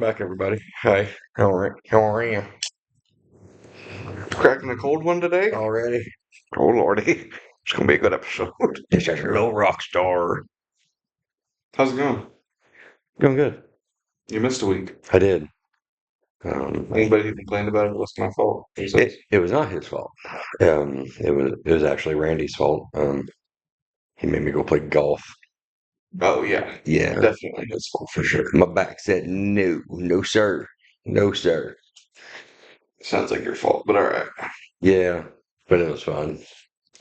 back, everybody. Hi. How are you? Cracking a cold one today? Already? Oh lordy, it's gonna be a good episode. This is your little rock star. How's it going? Going good. You missed a week. I did. Anybody who complained about it, it's my fault. It was not his fault. It was actually Randy's fault. He made me go play golf. Oh yeah, Yeah, definitely his fault for sure. my back said no, no sir, no sir. Sounds like your fault, but all right. Yeah, but it was fun.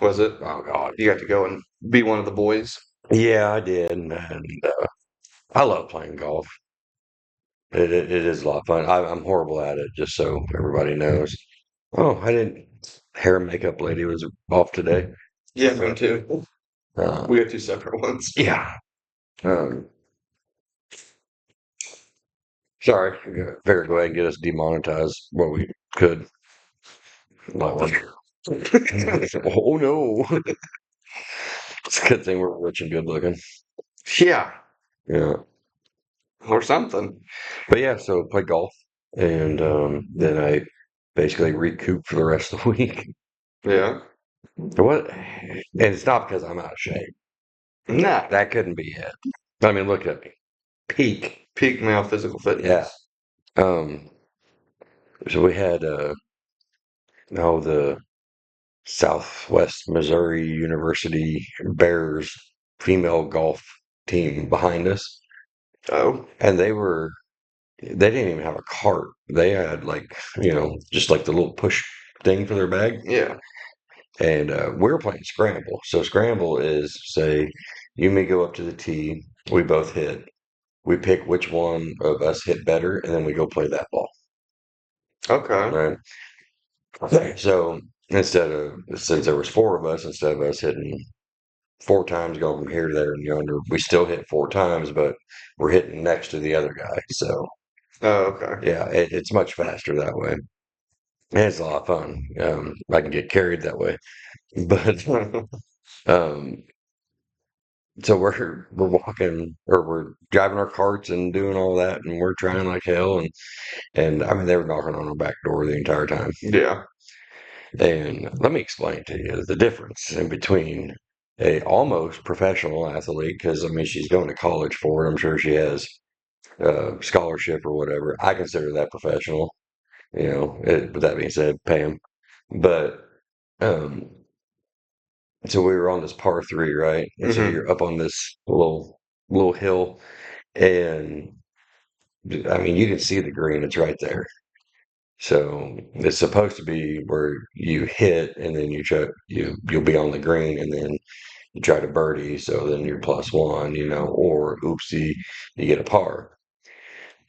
Was it? Oh God. You got to go and be one of the boys. Yeah, I did, and I love playing golf. It is a lot of fun. I'm horrible at it, just so everybody knows. Oh, I didn't. Hair and makeup lady was off today. Yeah, mine too. Uh, We got two separate ones. yeah. Um, sorry. Better go ahead and get us demonetized what we could. Not one. Oh no. It's a good thing we're rich and good looking. Yeah, Yeah. or something. But yeah, so play golf, and then I basically recoup for the rest of the week. Yeah. What? And it's not because I'm out of shape. Nah. That couldn't be it. I mean, look at me. Peak. Peak male physical Yeah. fitness. Um, so we had the Southwest Missouri University Bears female golf team behind us, Oh. and they didn't even have a cart. They had just like the little push thing for their bag, Yeah. and we were playing scramble. So scramble is, say you may go up to the tee, we both hit. We pick which one of us hit better, and then we go play that ball. Okay. Right. So since there was four of us, instead of us hitting four times going from here to there and yonder, we still hit four times, but we're hitting next to the other guy. So Oh, okay. yeah, it's much faster that way. And it's a lot of fun. I can get carried that way, but um, so we're walking or we're driving our carts and doing all that, and we're trying like hell, and I mean they were knocking on our back door the entire time. Yeah. And let me explain to you the difference in between a almost professional athlete, because I mean she's going to college for it. I'm sure she has scholarship or whatever. I consider that professional. With that being said, pay them. But um, so we were on this par three, right? And so Hmm. you're up on this little hill, and I mean you can see the green. It's right there. So it's supposed to be where you hit, and then you'll be on the green, and then you try to birdie. So then you're plus one, or oopsie, you get a par.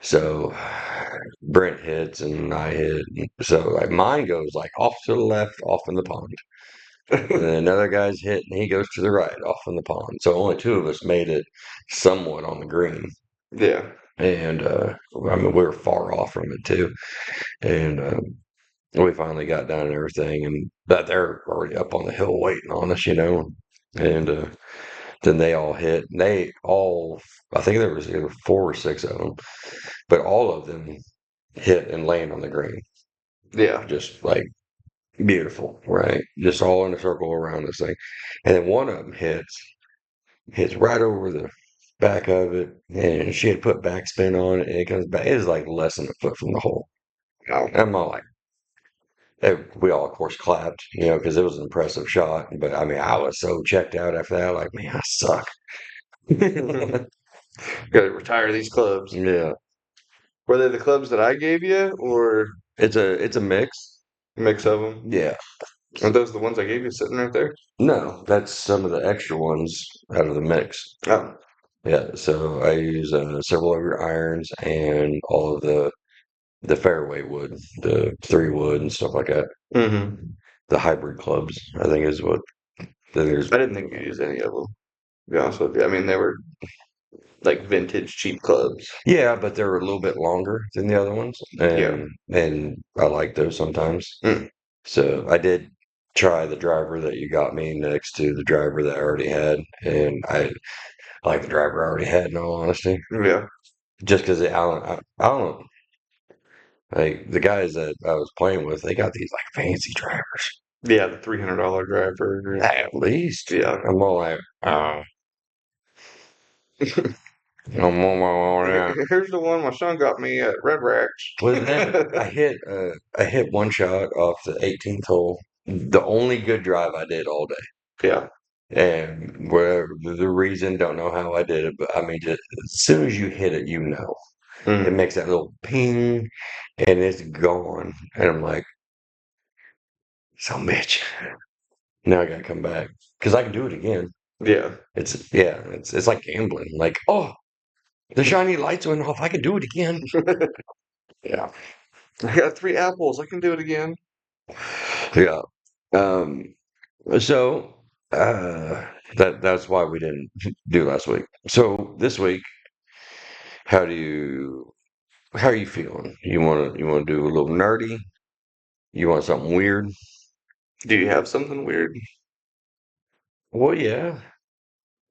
So Brent hits and I hit. So like mine goes like off to the left, off in the pond. And then another guy's hit and he goes to the right, off in the pond. So only two of us made it somewhat on the green. Yeah. And I mean, we were far off from it too. And we finally got done and everything. And but they're already up on the hill waiting on us. And then they all hit. And I think there was either four or six of them, but all of them hit and land on the green. Yeah. Just like beautiful, right? Just all in a circle around this thing. And then one of them hits right over the back of it, and she had put backspin on it, and it comes back. It is like less than a foot from the hole. Oh. And I'm all like, we all, of course, clapped, because it was an impressive shot. But I mean, I was so checked out after that, like, man, I suck. Gotta retire these clubs. Yeah, Were they the clubs that I gave you, or it's a mix. a mix of them? Yeah. Are those the ones I gave you sitting right there? No, that's some of the extra ones out of the mix. Oh. Yeah, so I use several of your irons and all of the fairway wood, the 3 wood and stuff like that. Hmm. The hybrid clubs, I think is what. Then there's I didn't think you used any of them, to be honest with you. I mean, they were like vintage cheap clubs. yeah, but they're a little bit longer than the other ones, Yeah. and I like those sometimes. Mm. So I did try the driver that you got me next to the driver that I already had, and I like the driver I already had. In all honesty, Yeah. just because I don't know. Like the guys that I was playing with, they got these like fancy drivers. Yeah, the $300 driver. At least Yeah. I'm all like, I'm on my own now. Here's the one my son got me at Red Racks. Well, then I hit one shot off the 18th hole. The only good drive I did all day. Yeah. And whatever the reason, don't know how I did it, but I mean, just as soon as you hit it, you know, it Mm, makes that little ping and it's gone. And I'm like, some bitch. Now I gotta come back because I can do it again. yeah. It's like gambling. Like, oh, the shiny lights went off. I can do it again. Yeah, I got three apples. I can do it again. yeah. Um, so uh, that's why we didn't do last week. So this week, how do you how are you feeling? You wanna do a little nerdy? You want something weird? Do you have something weird? Well, yeah.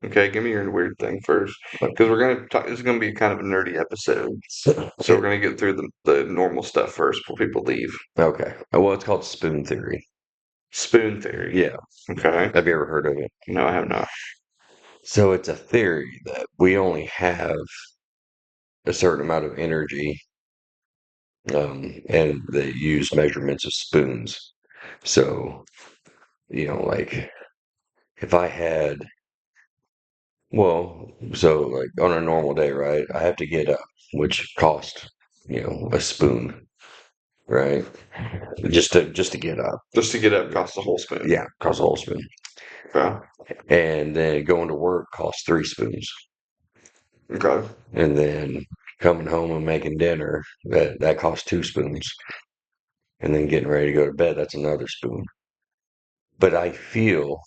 Okay, give me your weird thing first, because we're gonna talk. This is gonna be kind of a nerdy episode, so we're It, gonna get through the normal stuff first before people leave. okay. Well, it's called spoon theory. Spoon theory. Yeah. Okay. Have you ever heard of it? No, I have not. So it's a theory that we only have a certain amount of energy, and they use measurements of spoons. So, like if I had, well, so like on a normal day, right, I have to get up, which cost, a spoon, right? Just to get up. Just to get up costs a whole spoon. Yeah, costs a whole spoon. Okay. And then going to work costs 3 spoons. Okay. And then coming home and making dinner, that costs 2 spoons. And then getting ready to go to bed, that's another spoon. But I feel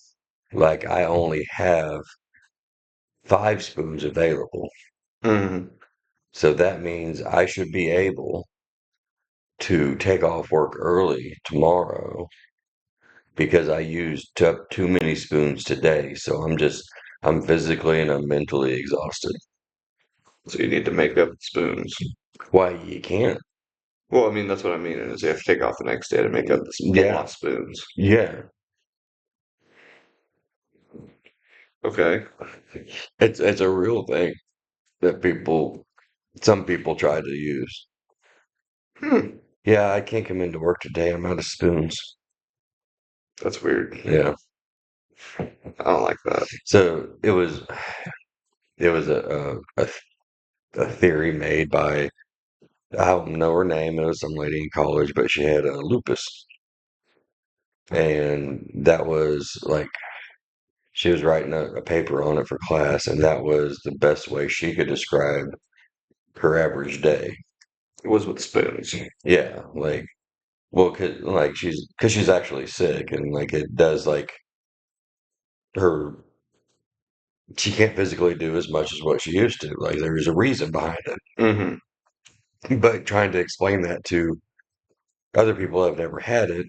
like I only have 5 spoons available. Mm, So that means I should be able to take off work early tomorrow because I used up too many spoons today. So I'm physically and I'm mentally exhausted. so you need to make up spoons. Why you can't? Well, I mean, that's what I mean is you have to take off the next day to make up the Yeah, lost spoons. yeah. Okay. It's a real thing that some people try to use. Hmm. Yeah, I can't come into work today. I'm out of spoons. That's weird. Yeah. I don't like that. So it was a theory made by, I don't know her name. It was some lady in college, but she had lupus, and that was like she was writing a paper on it for class, and that was the best way she could describe her average day. It was with spoons. Yeah, like well, cause she's actually sick, and like it does like her she can't physically do as much as what she used to. Like there's a reason behind it. Hmm. But trying to explain that to other people that have never had it,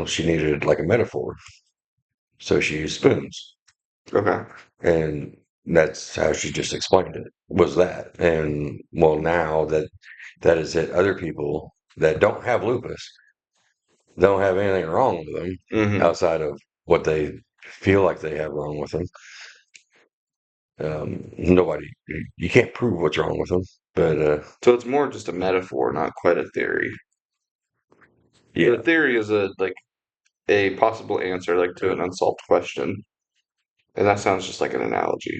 she needed like a metaphor. So she used spoons. Okay. And that's how she just explained it, was that. And well, now that has hit other people that don't have lupus, don't have anything wrong with them Hmm. outside of what they feel like they have wrong with them. Nobody, you can't prove what's wrong with them, but So it's more just a metaphor, not quite a theory. The yeah. theory is a possible answer, like to an unsolved question, and that sounds just like an analogy.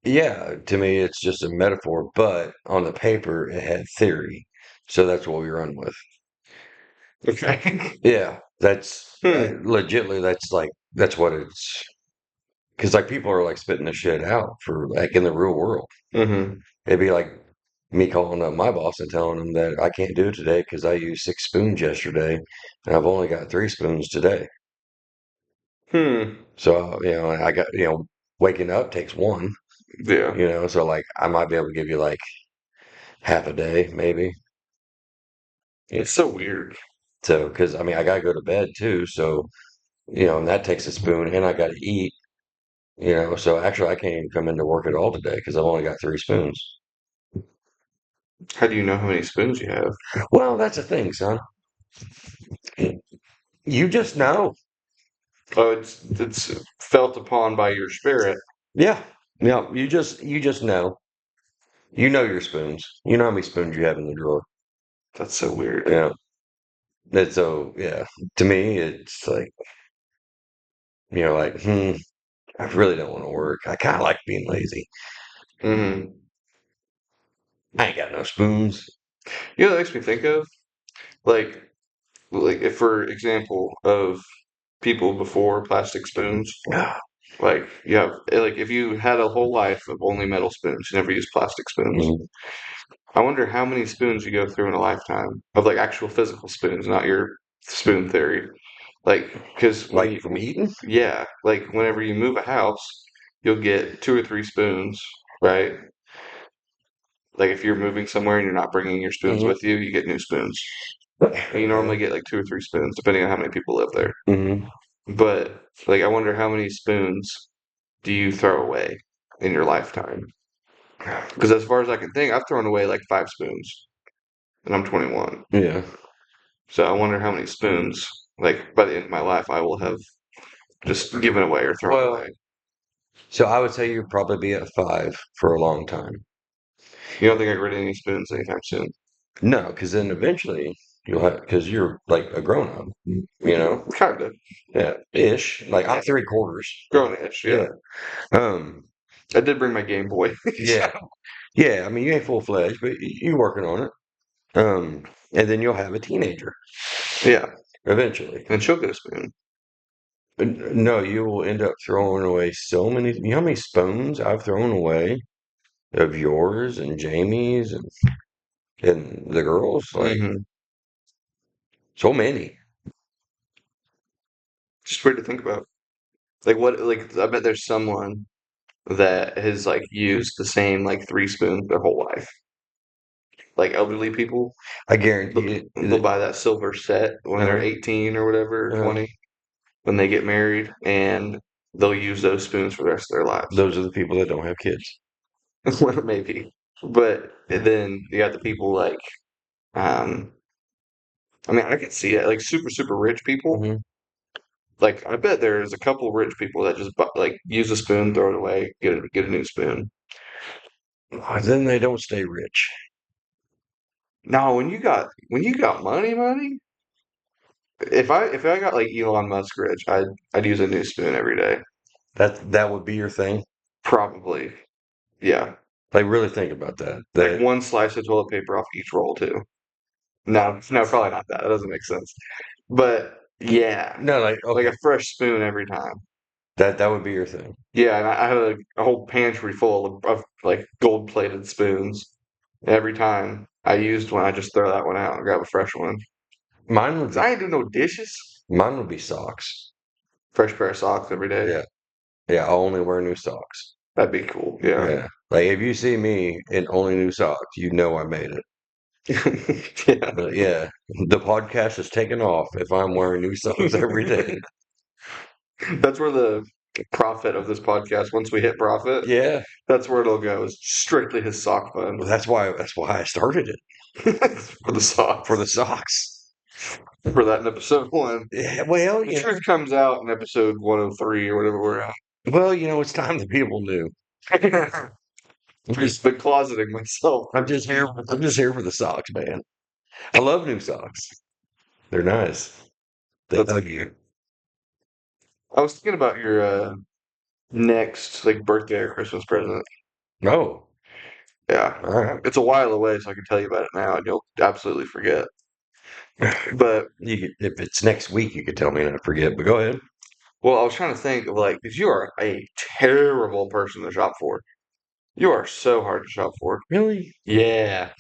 Yeah, to me, it's just a metaphor, but on the paper, it had theory. So that's what we run with. Okay. Yeah, that's Hmm. legitly, that's what it's, because like people are like spitting the shit out for like in the real world. Hmm. It'd be like me calling up my boss and telling him that I can't do it today because I used 6 spoons yesterday and I've only got 3 spoons today. Hmm. So, I got, waking up takes one, Yeah. so like I might be able to give you like half a day, maybe. Yeah. It's so weird. So, because I mean, I gotta go to bed too. So, and that takes a spoon and I gotta eat, so actually I can't even come into work at all today because I've only got 3 spoons. How do you know how many spoons you have? Well, that's the thing, son. You just know. Oh, it's felt upon by your spirit. Yeah. Yeah. You just know. You know your spoons. You know how many spoons you have in the drawer. That's so weird. Yeah. And so yeah. To me, it's like like, I really don't want to work. I kinda like being lazy. Hmm. I ain't got no spoons. You know what that makes me think of? Like, like if for example of people before plastic spoons, like like if you had a whole life of only metal spoons, you never used plastic spoons. Mhm. I wonder how many spoons you go through in a lifetime of like actual physical spoons, not your spoon theory. Like, because when Like you, from eating? yeah, like whenever you move a house, you'll get two or three spoons, right? Like if you're moving somewhere and you're not bringing your spoons Hmm. with you, you get new spoons. And you normally get like two or three spoons, depending on how many people live there. Hmm. But like, I wonder how many spoons do you throw away in your lifetime? Because as far as I can think, I've thrown away like 5 spoons, and I'm 21. Yeah. So I wonder how many spoons, like by the end of my life, I will have just given away or thrown Well, away. so I would say you'd probably be at 5 for a long time. You don't think I get rid of any spoons anytime soon? No, because then eventually you'll have because you're like a grown up, Kind of. yeah, ish. Like I'm 3/4. Grown-ish, yeah. Yeah. Um. I did bring my Game Boy. Yeah. Yeah. I mean, you ain't full fledged, but you working on it. And then you'll have a teenager Yeah, eventually. and she'll get a spoon. No, you will end up throwing away so many. You know how many spoons I've thrown away of yours and Jamie's and the girls? Like Hmm. so many. Just weird to think about. Like what? Like I bet there's someone that has like used the same like 3 spoons their whole life. Like elderly people, I they'll, guarantee they'll it. buy that silver set when they're Uh, 18 or whatever, or uh, 20, when they get married, and they'll use those spoons for the rest of their lives. those are the people that don't have kids. Well, maybe. But then you got the people like, um, I mean, I could see it, like super, super rich people. Hmm. Like, I bet there's a couple rich people that just like use a spoon, throw it away, get a new spoon. Then they don't stay rich. Now, when you got money, if I got like Elon Musk rich, I'd use a new spoon every day. That would be your thing. Probably, yeah. Like really think about that. Like That one slice of toilet paper off each roll too. No, no, probably not that. That doesn't make sense. But yeah, no, like like okay, a fresh spoon every time. that would be your thing. Yeah, and I had a whole pantry full of like gold-plated spoons. Every time I used one, I just throw that one out and grab a fresh one. Mine would 'Cause be I ain't do no dishes. mine would be socks. Fresh pair of socks every day. Yeah, yeah. I only wear new socks. That'd be cool. Yeah. Yeah, like if you see me in only new socks, you know I made it. Yeah. But yeah, the podcast is taking off if I'm wearing new socks every day. That's where the profit of this podcast, once we hit profit, Yeah, that's where it'll go. Is strictly his sock fund well, that's why I started it for the for the socks. socks. For that in episode 1. Yeah, well, The truth comes out in episode 103 or whatever we're it's time that people knew. at. I'm Just just, been closeting myself. I'm just here. I'm just here for the socks, man. I love new socks. They're nice. They That's hug you. I was thinking about your next like birthday or Christmas present. Oh, Yeah. all right. It's a while away, so I can tell you about it now and you'll absolutely forget. But If it's next week, you could tell me and I forget. But go ahead. well, I was trying to think of like, because you are a terrible person to shop for. You are so hard to shop for. Really? Yeah.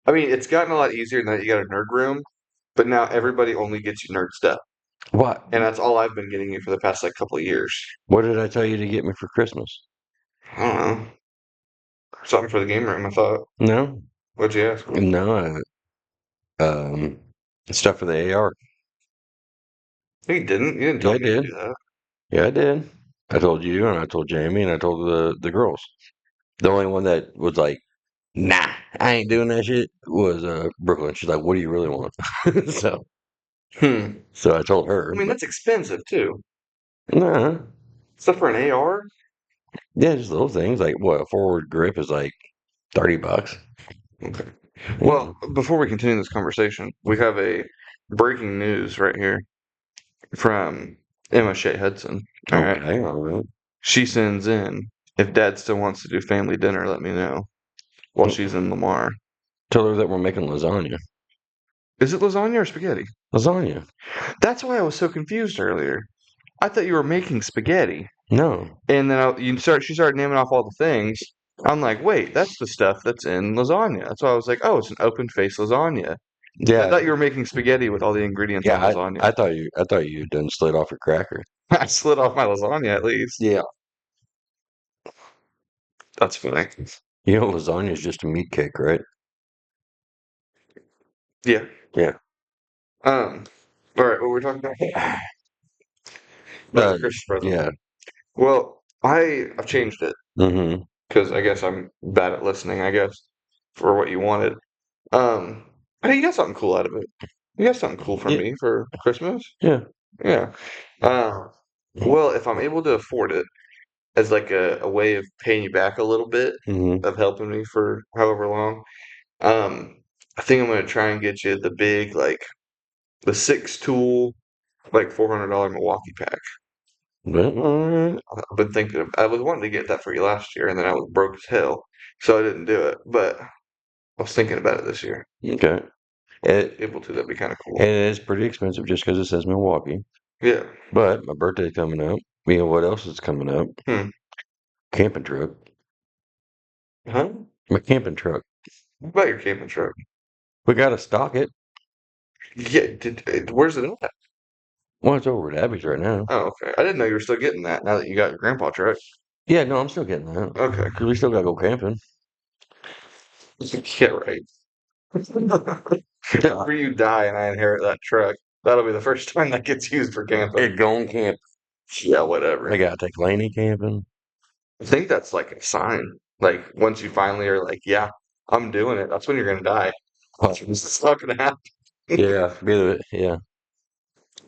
I mean, it's gotten a lot easier now that you got a nerd room, but now everybody only gets you nerd stuff. What? And that's all I've been getting you for the past like couple of years. What did I tell you to get me for Christmas? I don't know. Something for the game room, I thought. No, What'd you ask? no. Um, stuff for the AR. No, you didn't. You didn't Yeah, tell I me to did. do that. Yeah, I did. I told you, and I told Jamie, and I told the girls. The only one that was like nah, I ain't doing that shit. Was Brooklyn? She's like, what do you really want? so Hmm. so I told her, I mean, but that's expensive too. nah, Stuff for an AR? yeah, just little things like what a forward grip is like $30. Okay. Yeah. Well, before we continue this conversation, we have a breaking news right here from Emma Shea Hudson. All right. Okay, all right. She sends in, if dad still wants to do family dinner, let me know while she's in Lamar. Tell her that we're making lasagna. Is it lasagna or spaghetti? Lasagna. That's why I was so confused earlier. I thought you were making spaghetti. No. And then she started naming off all the things. I'm like, wait, that's the stuff that's in lasagna. That's why I was like, oh, it's an open face lasagna. I Yeah, thought you were making spaghetti with all the ingredients on yeah. lasagna. I thought you done slid off your cracker. I slid off my lasagna at least. Yeah. That's funny. You know, lasagna is just a meat cake, right? Yeah. Yeah. Um. All right. What we're talking about? Uh, The Christmas present. yeah. Well, I've changed it Mm-hmm. because I guess I'm bad at listening. I guess for what you wanted. Um. I think you got something cool out of it. You got something cool for Yeah. me for Christmas. Yeah. Yeah. Um. Well, if I'm able to afford it as like a way of paying you back a little bit Mm-hmm. of helping me for however long, I think I'm gonna try and get you the big like the 6 tool like $400 Milwaukee pack. But, all right. I've been thinking I was wanting to get that for you last year, and then I was broke as hell, so I didn't do it. But I was thinking about it this year. Okay. It, Able to, that'd be kind of cool. and it is pretty expensive just because it says Milwaukee. Yeah. But my birthday's coming up. You know what else is coming up? Hmm. Camping truck. Huh? My camping truck. What about your camping truck? We got to stock it. Yeah. Where's it at? Well, it's over at Abby's right now. Oh, okay. I didn't know you were still getting that now that you got your grandpa truck. Yeah, no, I'm still getting that. Okay. Because we still got to go camping. Yeah, right. Whenever you die and I inherit that truck, that'll be the first time that gets used for camping. It going camp. Yeah, whatever. I got to take Laney camping. I think that's like a sign. Like once you finally are like, yeah, I'm doing it. That's when you're gonna die. It's not gonna happen. Yeah, yeah.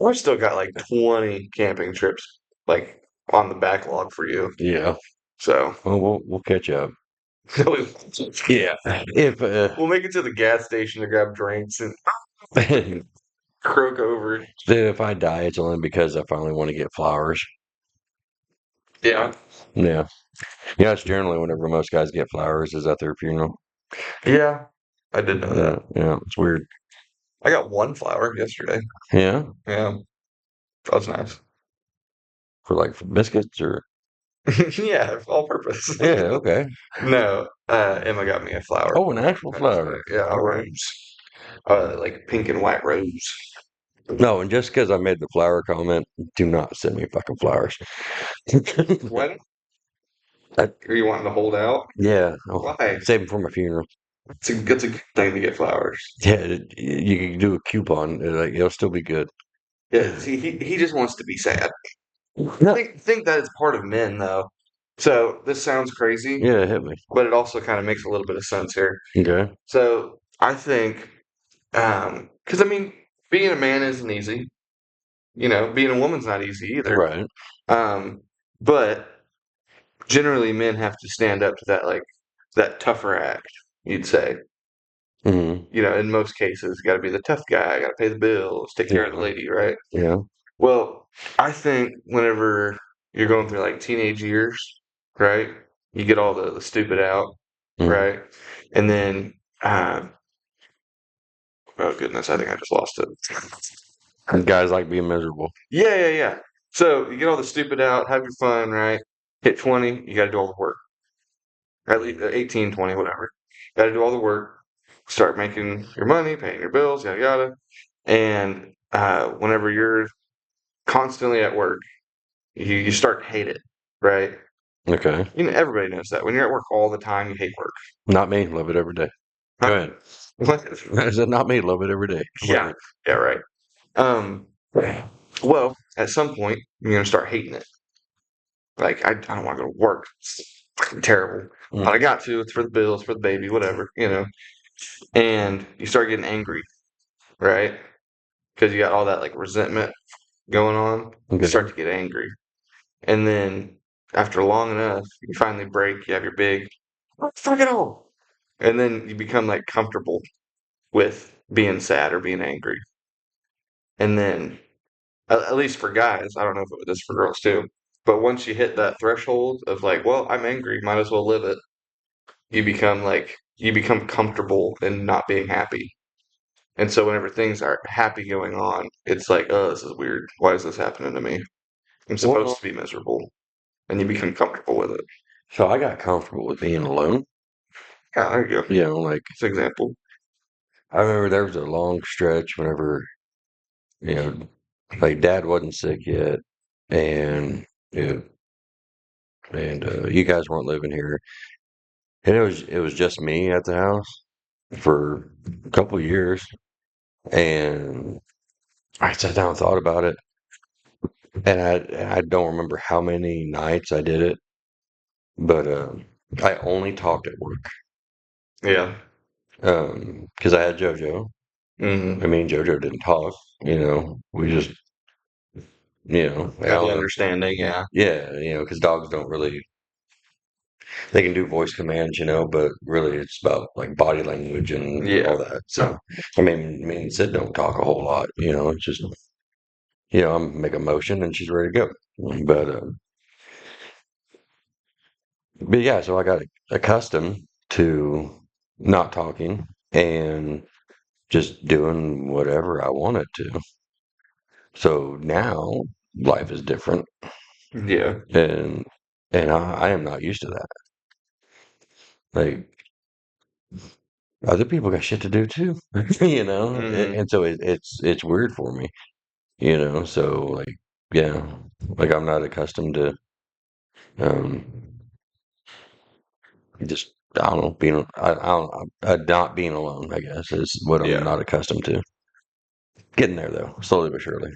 I've still got like 20 camping trips like on the backlog for you. Yeah. So Well, we'll catch up. we'll Yeah. If make it to the gas station to grab drinks and then croak over. if I die, it's only because I finally want to get flowers. Yeah. Yeah. Yeah, it's generally whenever most guys get flowers is at their funeral. Yeah. I did know Yeah, that. yeah. It's weird. I got one flower yesterday. Yeah. Yeah. That was nice. For biscuits or Yeah, all purpose. yeah, okay. No, Emma got me a flower Oh, for an actual Valentine's flower. Day. Yeah, a All right. rose. Like pink and white rose. No, and just because I made the flower comment, do not send me fucking flowers. When? I- Are you wanting to hold out? yeah. Oh, Why? save them for my funeral. It's a good thing to get flowers. Yeah, you can do a coupon. Like it'll still be good. Yeah, see, he just wants to be sad. No. Think that is part of men, though. So this sounds crazy, Yeah, hit me. but it also kind of makes a little bit of sense here. Okay. So I think, because I mean, being a man isn't easy. Being a woman's not easy either. Right. Um, but generally, men have to stand up to that tougher act. You'd say, Hmm. in most cases, got to be the tough guy, got to pay the bills, take care of the Yeah. lady, right? Yeah. Well, I think whenever you're going through like teenage years, right, you get all the stupid out, Mhm. right, and then, um, oh goodness, I think I just lost it. Guys like being miserable. Yeah, yeah, yeah. So you get all the stupid out, have your fun, right? Hit 20, you got to do all the work. At least 18, 20, whatever. Got to do all the work, start making your money, paying your bills, yada yada. And whenever you're constantly at work, you start to hate it, right? Okay. Everybody knows that. When you're at work all the time, you hate work. Not me. Love it every day. Go ahead. What? I said not me. Love it every day. Yeah, yeah, right. Um, well, at some point, you're gonna start hating it. Like, I don't want to go to work. terrible. But I Mm. got to. It's for the bills, for the baby, whatever, you know. And you start getting angry, right? Because you got all that like resentment going on. You Okay. start to get angry. And then after long enough, you finally break, you have your big, "Oh, fuck it all." And then you become like comfortable with being sad or being angry. And then, at least for guys, I don't know if it is for girls too, but once you hit that threshold of like, well, I'm angry, might as well live it, you become comfortable in not being happy. And so whenever things are happy going on, it's like, oh, this is weird. Why is this happening to me? I'm supposed Well, to be miserable. And you become comfortable with it. so I got comfortable with being alone. Yeah, there you go. You know, like That's an example. I remember there was a long stretch whenever, you know, like dad wasn't sick yet, and you know, and you guys weren't living here, and it was just me at the house for a couple of years, and I sat down and thought about it, and I don't remember how many nights I did it, but I only talked at work, Yeah. because I had JoJo. I Hmm. mean, JoJo didn't talk, we just, I Got the don't know. understanding. Yeah. Yeah, because dogs don't really, they can do voice commands, but really it's about like body language and Yeah. all that. So, me and Sid don't talk a whole lot, it's just, I'm make a motion and she's ready to go. But, uh, but yeah, so I got accustomed to not talking and just doing whatever I wanted to. So now life is different, Yeah. and I am not used to that. Like other people got shit to do too, and, Hmm. and so it's weird for me, So like, yeah, like I'm not accustomed to um just I don't know being I don't not being alone. I guess is what I'm Yeah. not accustomed to. Getting there though, slowly but surely.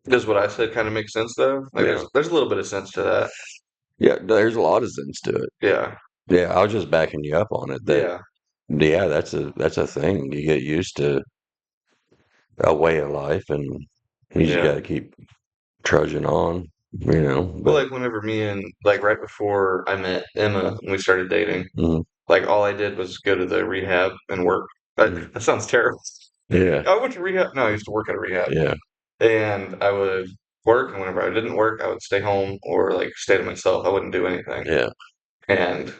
Does what I said kind of make sense though? Like Yeah, there's a little bit of sense to that. yeah. There's a lot of sense to it. Yeah. Yeah, I was just backing you up on it. That Yeah. yeah, that's a thing. You get used to a way of life, and you just got Yeah. to keep trudging on, Well, But like whenever me and like right before I met Emma and we started dating, mm, like all I did was go to the rehab and work. mm, That sounds terrible. yeah, I went to rehab. No, I used to work at a rehab. yeah, And I would work, and whenever I didn't work, I would stay home or like stay to myself. I wouldn't do anything. yeah, And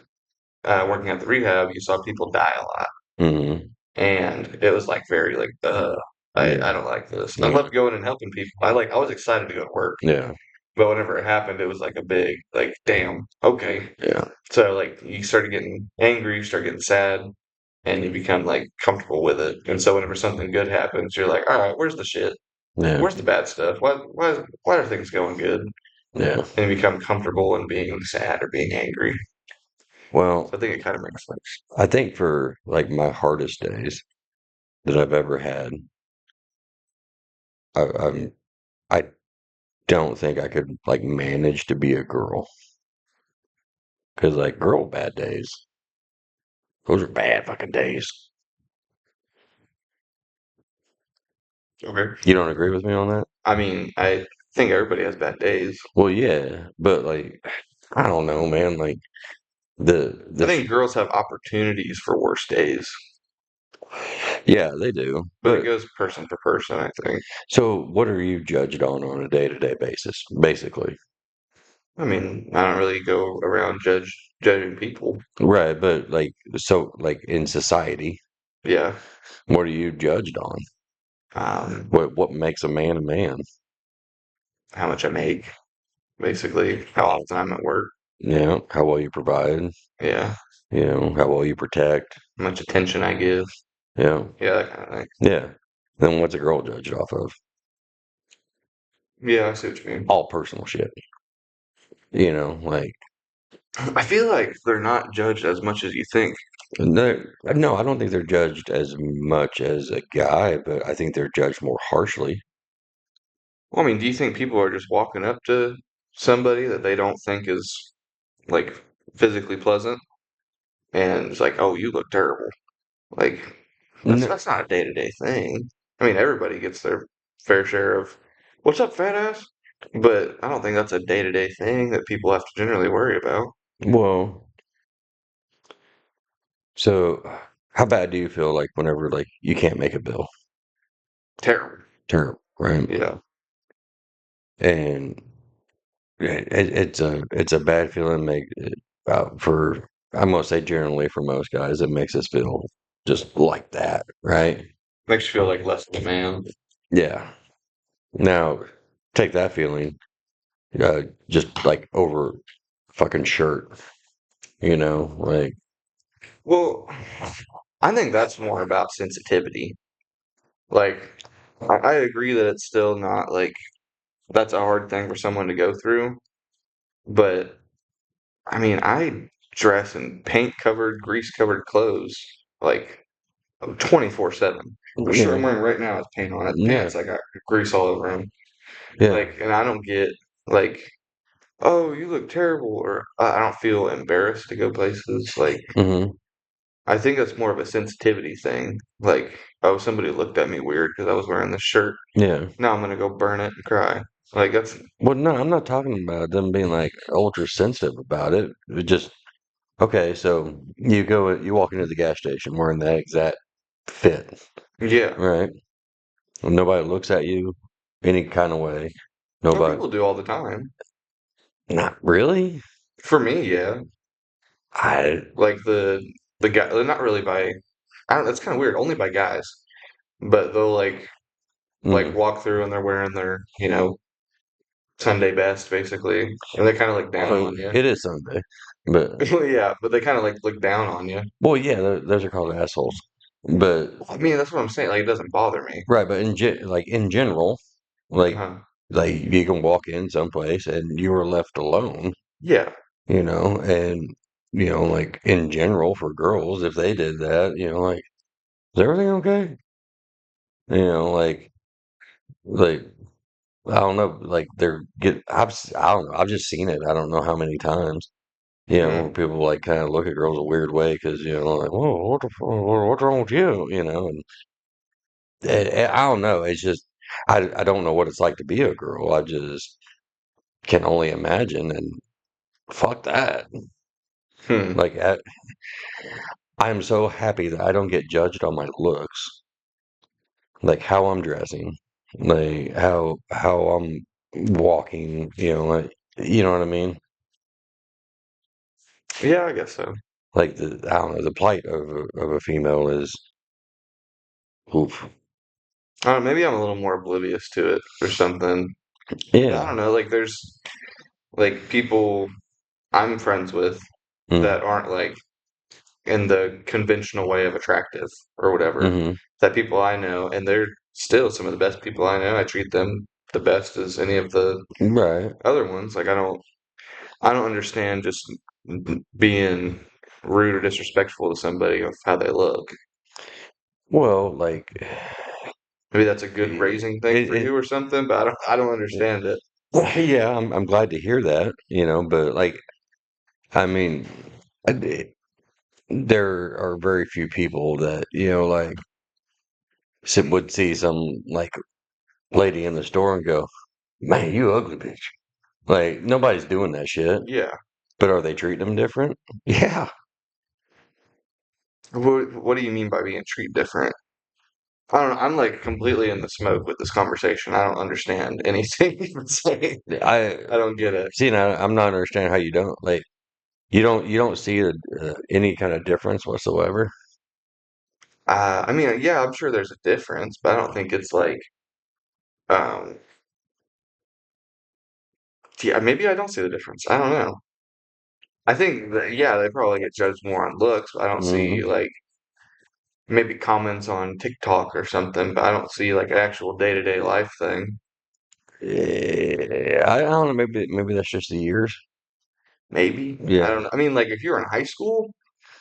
working at the rehab, you saw people die a lot, mm, and it was like very like, I yeah, don't like this. I yeah, loved going and helping people. I was excited to go to work, yeah, but whenever it happened, it was like a big like, damn, okay. yeah, So like you started getting angry, you start getting sad, and you become like comfortable with it. And so whenever something good happens, you're like, all right, where's the shit? yeah, Where's the bad stuff? Why are things going good? yeah. And you become comfortable in being sad or being angry. So Well, I think it kind of makes sense. I think for like my hardest days that I've ever had, I'm I don't think I could like manage to be a girl because like girl bad days, those are bad fucking days. Okay. You don't agree with me on that? I mean, I think everybody has bad days. Well, yeah, but like I don't know, man. Like the I the think girls have opportunities for worse days, yeah, they do. but it But goes person to person, I think. so what are you judged on a day-to-day basis, basically? I mean, I don't really go around judging people. Right, but like in society, Yeah. what are you judged on? Um, What makes a man a man? how much I make, basically, how often I'm at work. How well you provide, Yeah. how well you protect. How much attention I give. Yeah, Yeah, that kind of thing. yeah. Then what's a girl judged off of? Yeah, I see what you mean. All personal shit. Like I feel like they're not judged as much as you think. no, I don't think they're judged as much as a guy, but I think they're judged more harshly. Well, I mean, do you think people are just walking up to somebody that they don't think is like physically pleasant, and it's like, oh, you look terrible. Like N- that's not a day to day thing. I mean, everybody gets their fair share of what's up, fat ass, but I don't think that's a day to day thing that people have to generally worry about. well, so how bad do you feel like whenever like you can't make a bill? Terrible. Terrible, right? Yeah. And it's a bad feeling. For I'm gonna say generally for most guys, it makes us feel just like that, right? Makes you feel like less of a man. Yeah. Now take that feeling, just like over fucking shirt, like Well, I think that's more about sensitivity. Like, I agree that it's still not like that's a hard thing for someone to go through, but I mean, I dress in paint covered, grease covered clothes like 24/7. The shirt I'm yeah, wearing right now has paint on it. yeah, Pants, I got grease all over them. yeah. Like, and I don't get like, oh, you look terrible, or I don't feel embarrassed to go places. Like, Hmm. I think that's more of a sensitivity thing. Like, oh, somebody looked at me weird because I was wearing this shirt. Yeah. Now I'm gonna go burn it and cry. Like that's Well, no, I'm not talking about them being like ultra sensitive about it. It just okay. So you walk into the gas station wearing that exact fit, yeah. right? Nobody looks at you any kind of way. Well, Nobody, people do all the time. not really. For me, yeah. I, Like the guy, not really by. I don't. That's kind of weird. Only by guys, but they'll like mm, walk through and they're wearing their Sunday best basically, and they kind of look down well, on you. it is Sunday, but Yeah, but they kind of like look down on you. well, yeah, those are called assholes. But I mean, that's what I'm saying. Like, it doesn't bother me. right, but like in general, like Uh-huh. like you can walk in someplace and you are left alone, Yeah. and like in general for girls, if they did that, like is everything okay? Like I don't know, like I don't know, I've just seen it. I don't know how many times. Where Hmm. people like kind of look at girls a weird way because like, whoa, what's wrong with you? I don't know. It's just I don't know what it's like to be a girl. I just can only imagine, and fuck that. Hmm. Like I'm so happy that I don't get judged on my looks, like how I'm dressing, like how I'm walking. Like you know what I mean. Yeah, I guess so. Like I don't know, the plight of a female is oof. I don't know, maybe I'm a little more oblivious to it or something. I Yeah. don't know. Like, there's like people I'm friends with Mm, that aren't like in the conventional way of attractive or whatever. hmm. That people I know, and they're still some of the best people I know. I treat them the best as any of the Right. other ones. Like, I don't understand just being rude or disrespectful to somebody of how they look. Well, like Maybe that's a good it, raising thing for it you or something, but I don't understand it. yeah, I'm glad to hear that, but like I mean, I- there are very few people that, like would see some like lady in the store and go, "Man, you ugly bitch." Like nobody's doing that shit, Yeah. but are they treating them different? Yeah. What do you mean by being treated different? I don't know. I'm like completely in the smoke with this conversation. I don't understand anything you've saying. I I don't get it. see now. I'm not understanding how you don't like you don't see any kind of difference whatsoever. I mean, yeah, I'm sure there's a difference, but I don't think it's like, um, yeah, maybe I don't see the difference. I don't know. I think that, yeah, they probably get judged more on looks, but I don't see Hmm. like maybe comments on TikTok or something, but I don't see like an actual day-to-day life thing. Yeah, I don't know. Maybe that's just the years. Maybe. I Yeah. don't know. I mean, like if you're in high school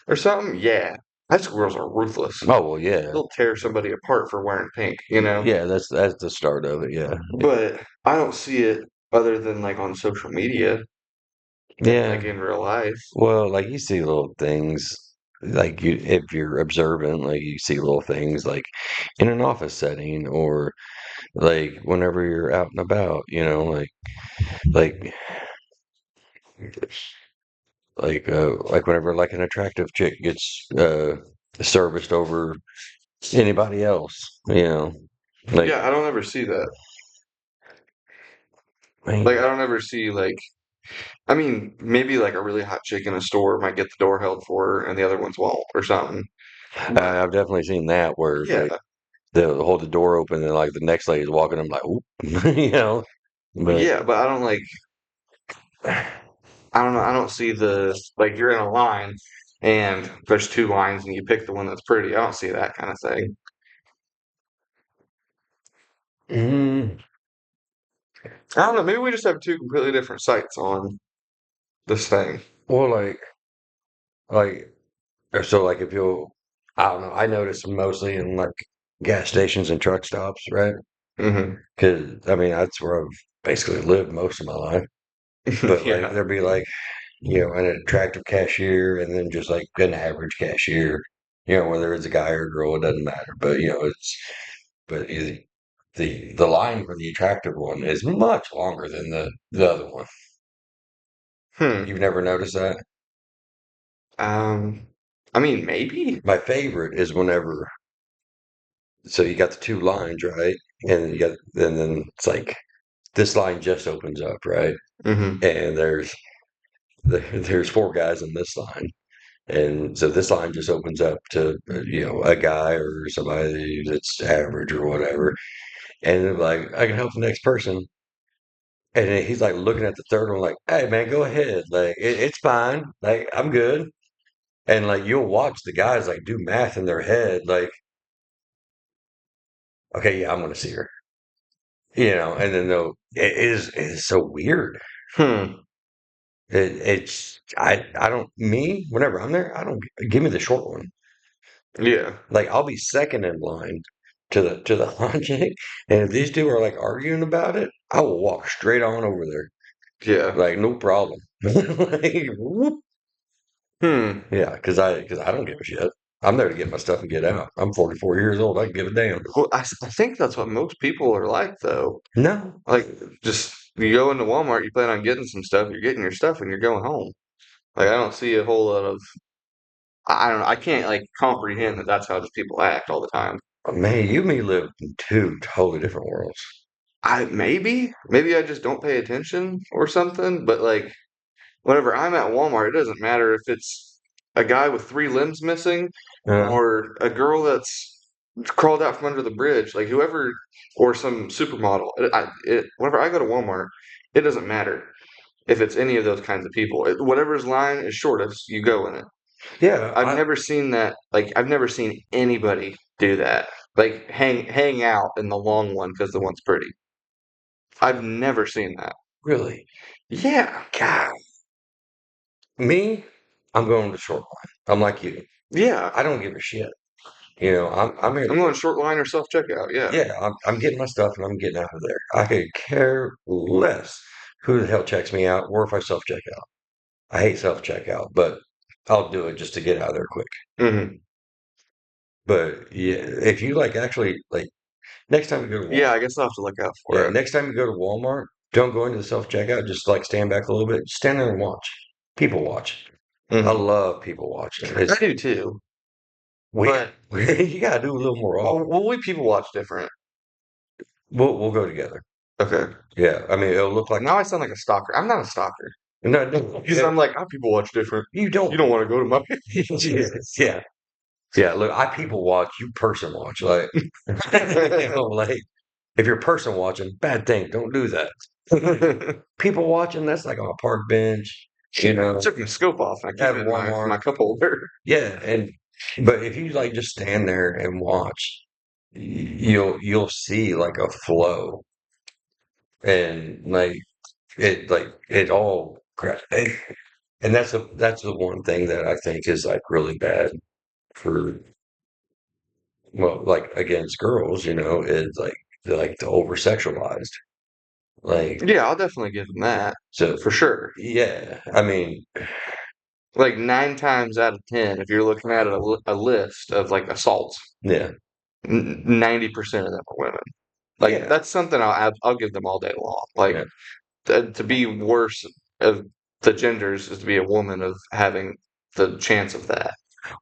or something, yeah, high school girls are ruthless. Oh well, yeah, They'll tear somebody apart for wearing pink, you know? yeah. That's the start of it. Yeah. But I don't see it other than like on social media. Yeah. like in real life. Well, like you see little things, like you if you're observant, like you see little things like in an office setting or like whenever you're out and about, like like whenever like an attractive chick gets serviced over anybody else, like Yeah, I don't ever see that. Like man, I don't ever see like I mean, maybe like a really hot chick in a store might get the door held for her and the other ones won't or something. But I've definitely seen that where like yeah, they'll hold the door open and like the next lady's walking, I'm like, oop, but yeah, but I don't like I don't know, I don't see the like you're in a line and there's two lines and you pick the one that's pretty. I don't see that kind of thing. mm, I don't know, maybe we just have two completely different sights on this thing. well, like so like if you'll, I don't know, I notice them mostly in like gas stations and truck stops, right? Hmm. Because I mean that's where I've basically lived most of my life. But like Yeah. there'd be like an attractive cashier and then just like an average cashier. Whether it's a guy or a girl, it doesn't matter. But the line for the attractive one is much longer than the other one. Hmm. You've never noticed that? Um, I mean, maybe. My favorite is whenever so you got the two lines, right? And then it's like this line just opens up, right? Hmm. And there's four guys in this line. And so this line just opens up to, a guy or somebody that's average or whatever. And they're like, I can help the next person. And then he's like looking at the third one, like, hey, man, go ahead. Like, it's fine. Like, I'm good. And like, you'll watch the guys like do math in their head, like, okay, yeah, I'm going to see her, and then it is so weird. Hmm. I don't, whenever I'm there, I don't, give me the short one. Yeah. Like I'll be second in line to the logic, and if these two are like arguing about it, I will walk straight on over there, Yeah. like no problem. Like, whoop. Hmm. Yeah, because I don't give a shit. I'm there to get my stuff and get out. I'm 44 years old. I can give a damn. Well, I think that's what most people are like, though. No, Like, just you go into Walmart, you plan on getting some stuff, you're getting your stuff, and you're going home. Like, I don't see a whole lot of. I don't know. I can't like comprehend that that's how just people act all the time. man, you and me live in two totally different worlds. Maybe I just don't pay attention or something. But like, whenever I'm at Walmart, it doesn't matter if it's a guy with three limbs missing Uh, or a girl that's crawled out from under the bridge. Like whoever, or some supermodel. Whenever I go to Walmart, it doesn't matter if it's any of those kinds of people. Whatever's line is shortest, you go in it. yeah, I've never seen that. Like I've never seen anybody do that. Like hang out in the long one because the one's pretty. I've never seen that. really. Yeah, God, me, I'm going to short line. I'm like you. yeah. I don't give a shit. I'm here to I'm get. going short line or self checkout. Yeah. Yeah, I'm getting my stuff and I'm getting out of there. I could care less who the hell checks me out or if I self check out. I hate self checkout, but I'll do it just to get out of there quick. Hmm. But yeah, if you like actually like next time you go to Yeah, Walmart, I guess I'll have to look out yeah, for it. next time you go to Walmart, don't go into the self checkout. Just like stand back a little bit, stand there and watch. People watch. I Hmm. love people watching. I It's do too, we but you gotta do a little more often. we people watch different. We'll go together. Okay. Yeah, I mean it'll look like Now I sound like a stalker. I'm not a stalker no, no, because I'm like, people watch different. you You don't. don't want to go to my. Yeah, yeah. Look, I people watch, you person watch. Like, like if you're person watching, bad thing. Don't do that. People watching, that's like on a park bench. I took my scope off and I keep At it in Walmart. my cup holder. Yeah, and but if you like just stand there and watch, you'll see like a flow and like it all and that's the one thing that I think is like really bad for well like against girls, is like they're like the over sexualized. Like, Yeah, I'll definitely give them that so for sure. yeah, I mean, Like 9 times out of 10, if you're looking at a list of like assaults, yeah, 90% of them are women. Like yeah, that's something I'll give them all day long. Like yeah. to be worse of the genders is to be a woman of having the chance of that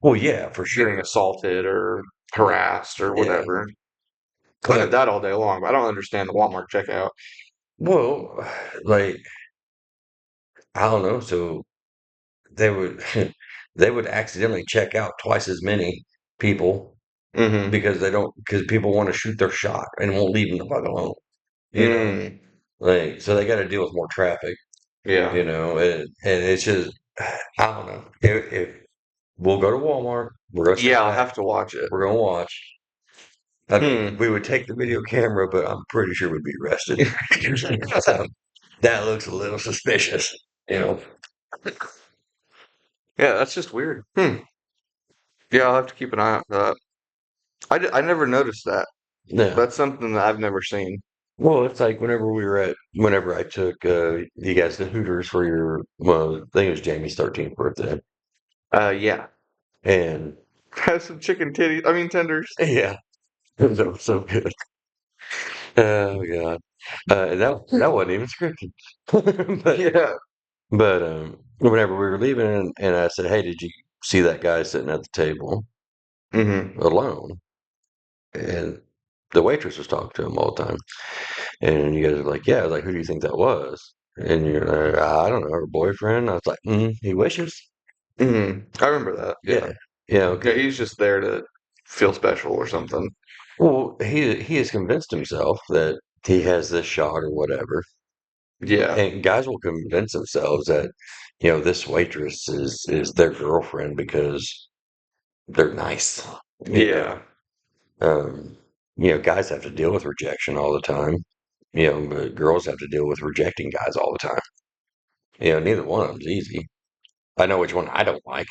Well, yeah, for getting sure. assaulted or Yeah, harassed or yeah. whatever. I'll give But that all day long, but I don't understand the Walmart checkout. well, like I don't know. So they would they would accidentally check out twice as many people Mm-hmm. because people want to shoot their shot and won't leave them the fuck alone. You know, Mm. like so they got to deal with more traffic. Yeah. And it's just I don't know. If we'll go to Walmart, we're gonna Yeah, sit I'll back, have to watch it. we're gonna watch. I mean, Hmm. we would take the video camera, but I'm pretty sure we'd be arrested. So that looks a little suspicious, you know. Yeah, that's just weird. Yeah, I'll have to keep an eye out for that. I never noticed that. Yeah. That's something that I've never seen. Well, it's like whenever I took you guys to Hooters for your, well, I think it was Jamie's 13th birthday. Yeah. And Have some chicken titties. I mean tenders. yeah, that was so good. Oh God. That wasn't even scripted. But Yeah. whenever we were leaving and I said, "Hey, did you see that guy sitting at the table Hmm. alone?" And the waitress was talking to him all the time. And you guys are like, "Yeah." I was like, "Who do you think that was?" And you're like, "I don't know, her boyfriend." I was like, "He wishes." I remember that. Yeah. Yeah. Yeah, Yeah, because he's just there to feel special or something. well, he has convinced himself that he has this shot or whatever. Yeah. And guys will convince themselves that, this waitress is their girlfriend because they're nice. You know, Yeah. guys have to deal with rejection all the time. But girls have to deal with rejecting guys all the time. Neither one of them's easy. I know which one I don't like,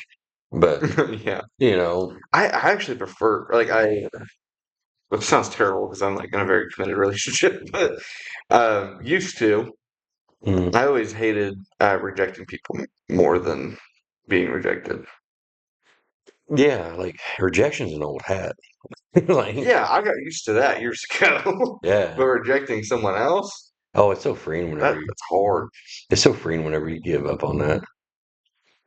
but Yeah. you know, I actually prefer like which sounds terrible because I'm like in a very committed relationship, but used to. mm, I always hated rejecting people more than being rejected. yeah, like rejection's an old hat. Like, Yeah, I got used to that years ago. yeah. But rejecting someone else, Oh, it's so freeing that's hard. whenever you give up on that.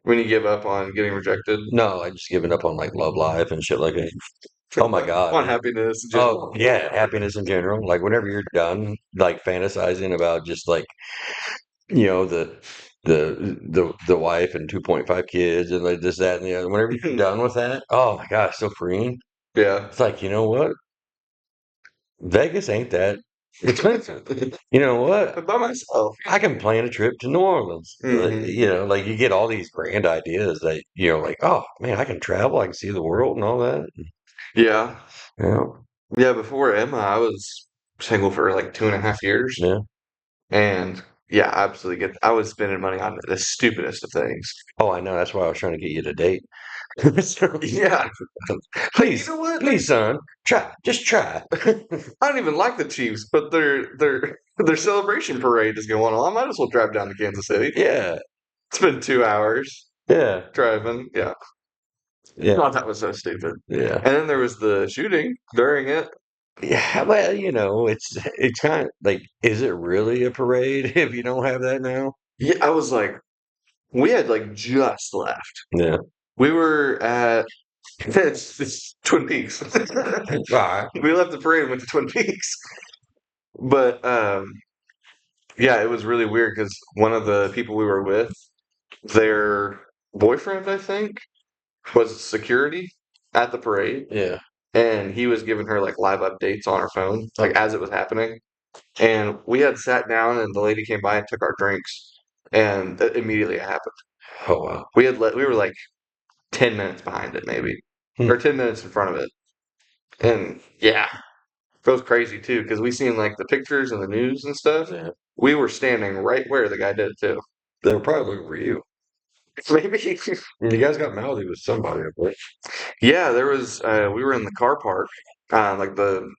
When you give up on getting rejected, No, I just given up on like love life and shit like that. Oh my God. on happiness, just Oh yeah, happiness in general. Like whenever you're done, like fantasizing about just like the wife and 2.5 kids and like this that and the other. Whenever you're done with that, oh my gosh, so freeing. yeah. It's like you know what, Vegas ain't that expensive. You know what, By myself. I can plan a trip to New Orleans. Hmm. Like you get all these grand ideas that like, oh man, I can travel, I can see the world and all that. Yeah. Yeah, Yeah, before Emma, I was single for like 2.5 years. yeah. And yeah, absolutely get I was spending money on the stupidest of things. Oh, I know. That's why I was trying to get you to date. So, Yeah. Like, you please, know what? please, son, just try. I don't even like the Chiefs, but their celebration parade is going on. I might as well drive down to Kansas City. Yeah, Spend 2 hours yeah, driving. Yeah. I yeah, thought that was so stupid. yeah, And then there was the shooting during it. yeah. Well, it's kind of like, is it really a parade if you don't have that now? Yeah, I was like, we had like just left. Yeah. We were at it's Twin Peaks. All right. We left the parade and went to Twin Peaks. But yeah, it was really weird because one of the people we were with, their boyfriend, I think, was security at the parade, Yeah. and he was giving her like live updates on her phone, like as it was happening. And we had sat down, and the lady came by and took our drinks, and that immediately it happened. Oh wow. We were like 10 minutes behind it, maybe, Hmm. or 10 minutes in front of it, and yeah, it was crazy too because we seen like the pictures and the news and stuff. Yeah. We were standing right where the guy did it too. They were probably looking for you. Maybe. You guys got mouthy with somebody up there. Yeah, there was. We were in the car park, like the.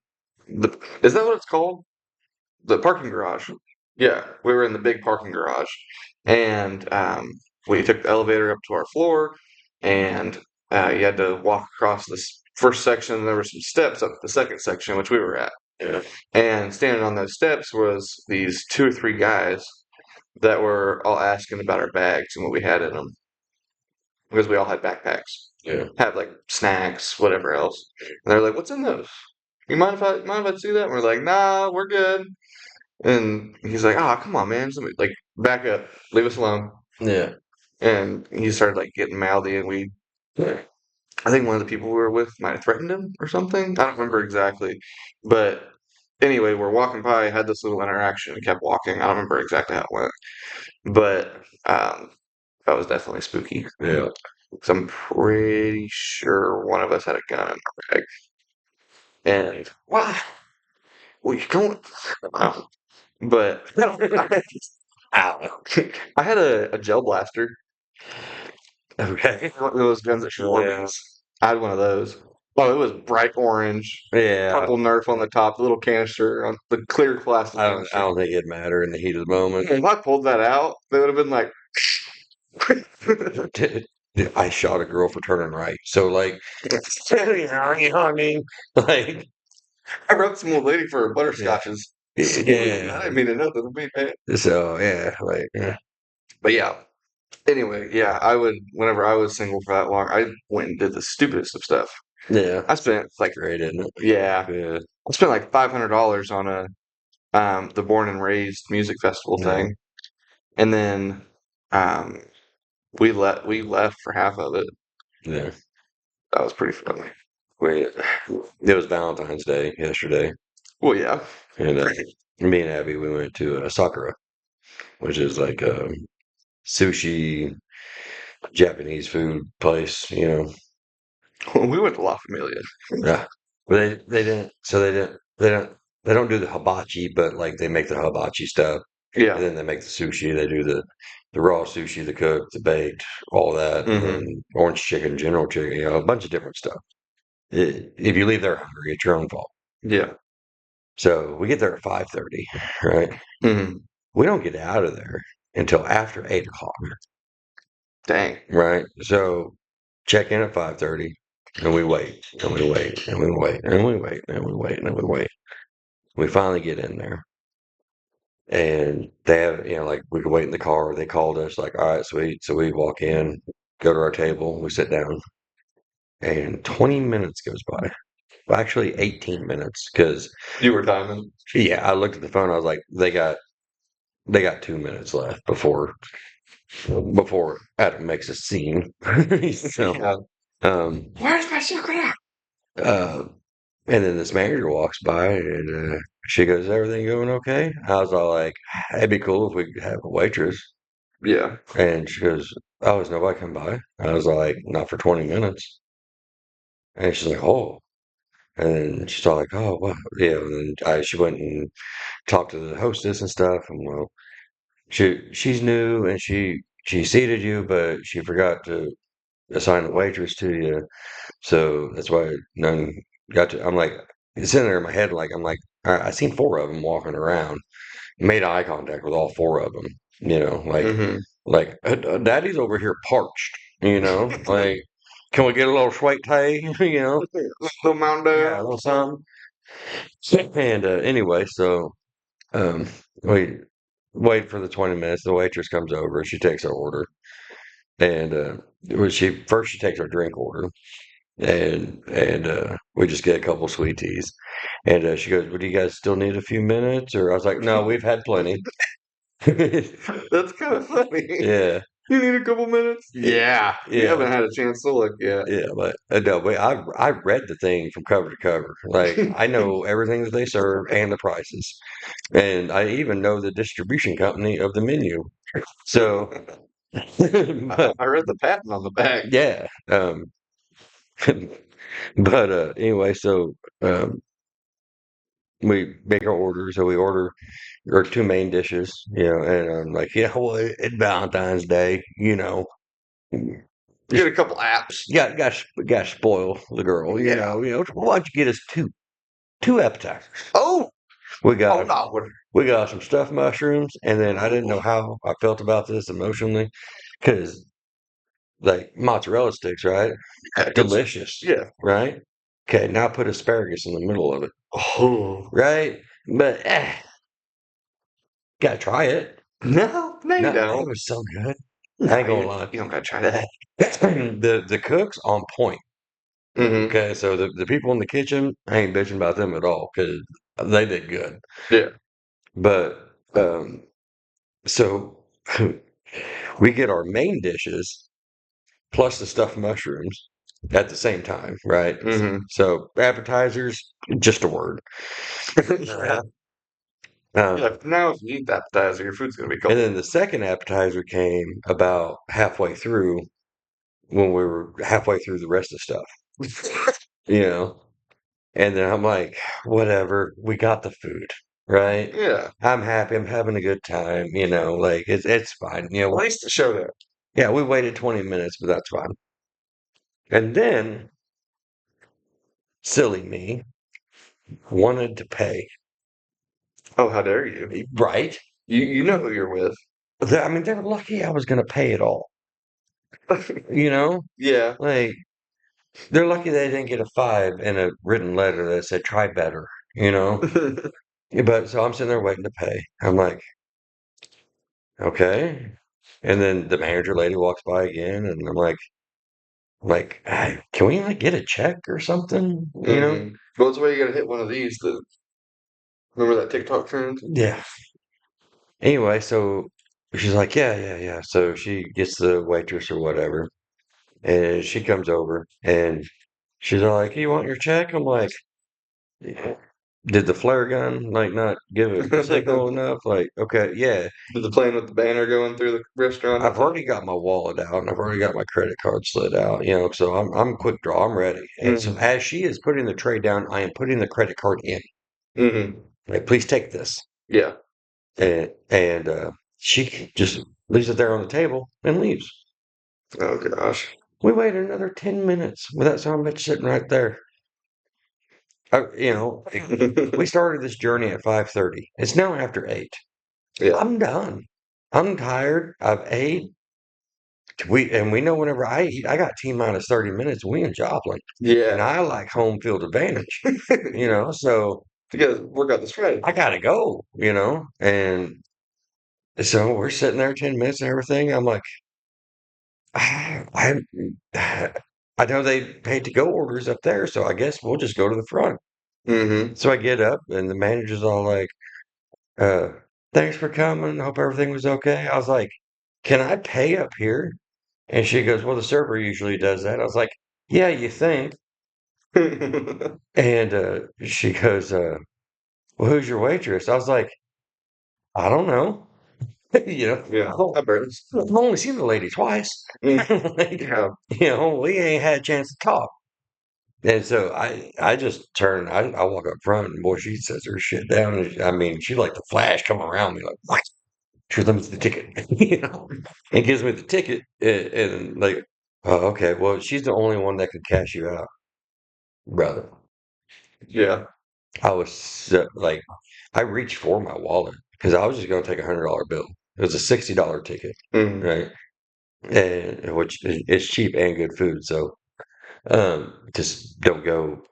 Is that what it's called? The parking garage. Yeah, we were in the big parking garage, and we took the elevator up to our floor, and you had to walk across this first section. And there were some steps up the second section, which we were at. Yeah. And standing on those steps was these two or three guys that were all asking about our bags and what we had in them because we all had backpacks, Yeah. had like snacks, whatever else. And they're like, "What's in those? You mind if I see that?" And we're like, "Nah, we're good." And he's like, "Ah, come on, man, like back up, leave us alone." Yeah. And he started like getting mouthy, and I think one of the people we were with might have threatened him or something. I don't remember exactly, but anyway, we're walking by, had this little interaction, and kept walking. I don't remember exactly how it went, but that was definitely spooky. Yeah. 'Cause I'm pretty sure one of us had a gun in our bag. And wow, where you going? Wow. But I had a gel blaster. Okay. One of those guns that shoot Yeah. organs. I had one of those. Oh, it was bright orange. Yeah. Couple Nerf on the top, the little canister on the clear plastic I canister. don't think it'd matter in the heat of the moment. If I pulled that out, they would have been like, Dude, I shot a girl for turning right. So like, you know what I mean? Like, I wrote some old lady for her butterscotches. I yeah. didn't mean to nothing to me, man. So yeah, like, yeah. But yeah. Anyway, yeah, I would whenever I was single for that long, I went and did the stupidest of stuff. Yeah. I spent like Great, isn't it? yeah, Yeah. I spent like $500 on a the Born and Raised music festival Yeah. thing, and then um we left for half of it. Yeah. That was pretty funny. We, it was Valentine's Day yesterday, Well, yeah, and me and Abby we went to Sakura, which is like a sushi Japanese food place, you know. we went to La Familia. Yeah, but they didn't. So they don't do the hibachi, but like they make the hibachi stuff, Yeah. and then they make the sushi. They do the raw sushi, the cooked, the baked, all that, Hmm. and orange chicken, general chicken, you know, a bunch of different stuff. If you leave there hungry, it's your own fault. Yeah. So we get there at 5:30, right? Hmm. We don't get out of there until after 8 o'clock, Dang. right? So check in at 5:30, and we wait, and we wait, and we wait, and we wait, and we wait, and we wait. We finally get in there, and they have, you know, like we could wait in the car. They called us, like, all right, sweet. So we walk in, go to our table, we sit down, and 20 minutes goes by. Well, actually, 18 minutes, because You were timing. yeah, I looked at the phone. I was like, they got 2 minutes left before Adam makes a scene. So, Yeah. where's my secret? Uh, and then this manager walks by and she goes, "Is everything going okay?" I was all like, "It'd be cool if we could have a waitress." Yeah. And she goes, "Oh, is nobody come by?" I was like, "Not for 20 minutes." And she's like, "Oh." And then she's all like, "Oh, well, yeah." And then she went and talked to the hostess and stuff. And well, she's new and she seated you, but she forgot to assign a waitress to you. So that's why none got to. I'm like, it's in there in my head. Like, I'm like, I seen four of them walking around, made eye contact with all four of them. You know, Hmm. like Daddy's over here parched. You know, like, can we get a little sweet tea? You know, Little Mountain yeah, a Dew. little something. And anyway, so we wait for the 20 minutes. The waitress comes over. She takes our order, and she takes our drink order, and we just get a couple sweet teas. And she goes, "Well, do you guys still need a few minutes?" Or I was like, "No, we've had plenty." That's kind of funny. Yeah, You need a couple minutes? Yeah. You yeah, haven't had a chance to look yet. yeah. But no, wait, I read the thing from cover to cover. Like I know everything that they serve and the prices, and I even know the distribution company of the menu. So, but I read the patent on the back. yeah, but anyway, so we make our order. So we order our two main dishes, you know, and I'm like, you know what, it's Valentine's Day, you know, Get a couple apps. got to spoil the girl, Yeah. you know. Why don't you get us two appetizers? Oh, We Oh got no, what? we got some stuffed mushrooms, and then I didn't know how I felt about this emotionally, because like mozzarella sticks, right? Yeah, Delicious, yeah. right? Okay, now put asparagus in the middle of it, Oh right? But gotta try it. no, you No, it don't. was so good. I No, ain't gonna lie. you don't gotta try that. The cook's on point. Mm-hmm. Okay, so the people in the kitchen, I ain't bitching about them at all because they did good. Yeah. But so we get our main dishes plus the stuffed mushrooms at the same time, right? Mm-hmm. So appetizers, just a word. Yeah. Um, Yeah. Now, if you eat that appetizer, your food's gonna be and cold. then the second appetizer came about halfway through when we were halfway through the rest of the stuff, you know? And then I'm like, whatever, we got the food, right? Yeah. I'm happy, I'm having a good time, like it's fine. At least to show that. Yeah, we waited 20 minutes, but that's fine. And then silly me wanted to pay, Oh, how dare you? right? You know who you're with. I mean, they're lucky I was gonna pay it all, you know? Yeah. Like they're lucky they didn't get a five in a written letter that said try better, you know? But so I'm sitting there waiting to pay. I'm like, okay. And then the manager lady walks by again, and I'm like, "Hey, can we like get a check or something? You know?" Mm-hmm. Well, that's why you gotta hit one of these. Remember that TikTok trend? Yeah. Anyway, so she's like, yeah, yeah, yeah. So she gets the waitress or whatever, and she comes over, and she's all like, "You want your check?" I'm like, "Yeah." Did the flare gun like not give a signal Did enough? Like, okay, yeah, the plane with the banner going through the restaurant I've outside? already got my wallet out and I've already got my credit card slid out, so I'm quick draw, I'm ready. And so Mm-hmm. as she is putting the tray down, I am putting the credit card in. Mm-hmm. Like, please take this. Yeah. And she just leaves it there on the table and leaves. Oh gosh. We waited another 10 minutes with that son of a bitch sitting right there. We started this journey at 5:30. It's now after 8. Yeah. I'm done. I'm tired. I've ate. We know whenever I eat, I got T minus 30 minutes. We in Joplin, and Yeah. I like home field advantage. So You gotta work out the strategy. I gotta go. And so we're sitting there 10 minutes and everything. I'm like, I I know they paid to go orders up there, so I guess we'll just go to the front. Mm-hmm. So I get up, and the manager's all like, uh, "Thanks for coming. Hope everything was okay." I was like, "Can I pay up here?" And she goes, "Well, the server usually does that." I was like, "Yeah, you think?" And she goes, "Well, who's your waitress?" I was like, "I don't know." Yeah. I barely. I've only seen the lady twice. Like, Yeah. we ain't had a chance to talk. And so I just turn, I walk up front, and boy, she sets her shit down. And I mean, she like the flash come around me, like, what? She goes, "Let me see the ticket," and gives me the ticket. And like, oh, okay, well, she's the only one that could cash you out, brother. Yeah. I was like, I reached for my wallet because I was just going to take $100 bill. It was a $60 ticket, Mm-hmm. right? And which is cheap and good food. So just don't go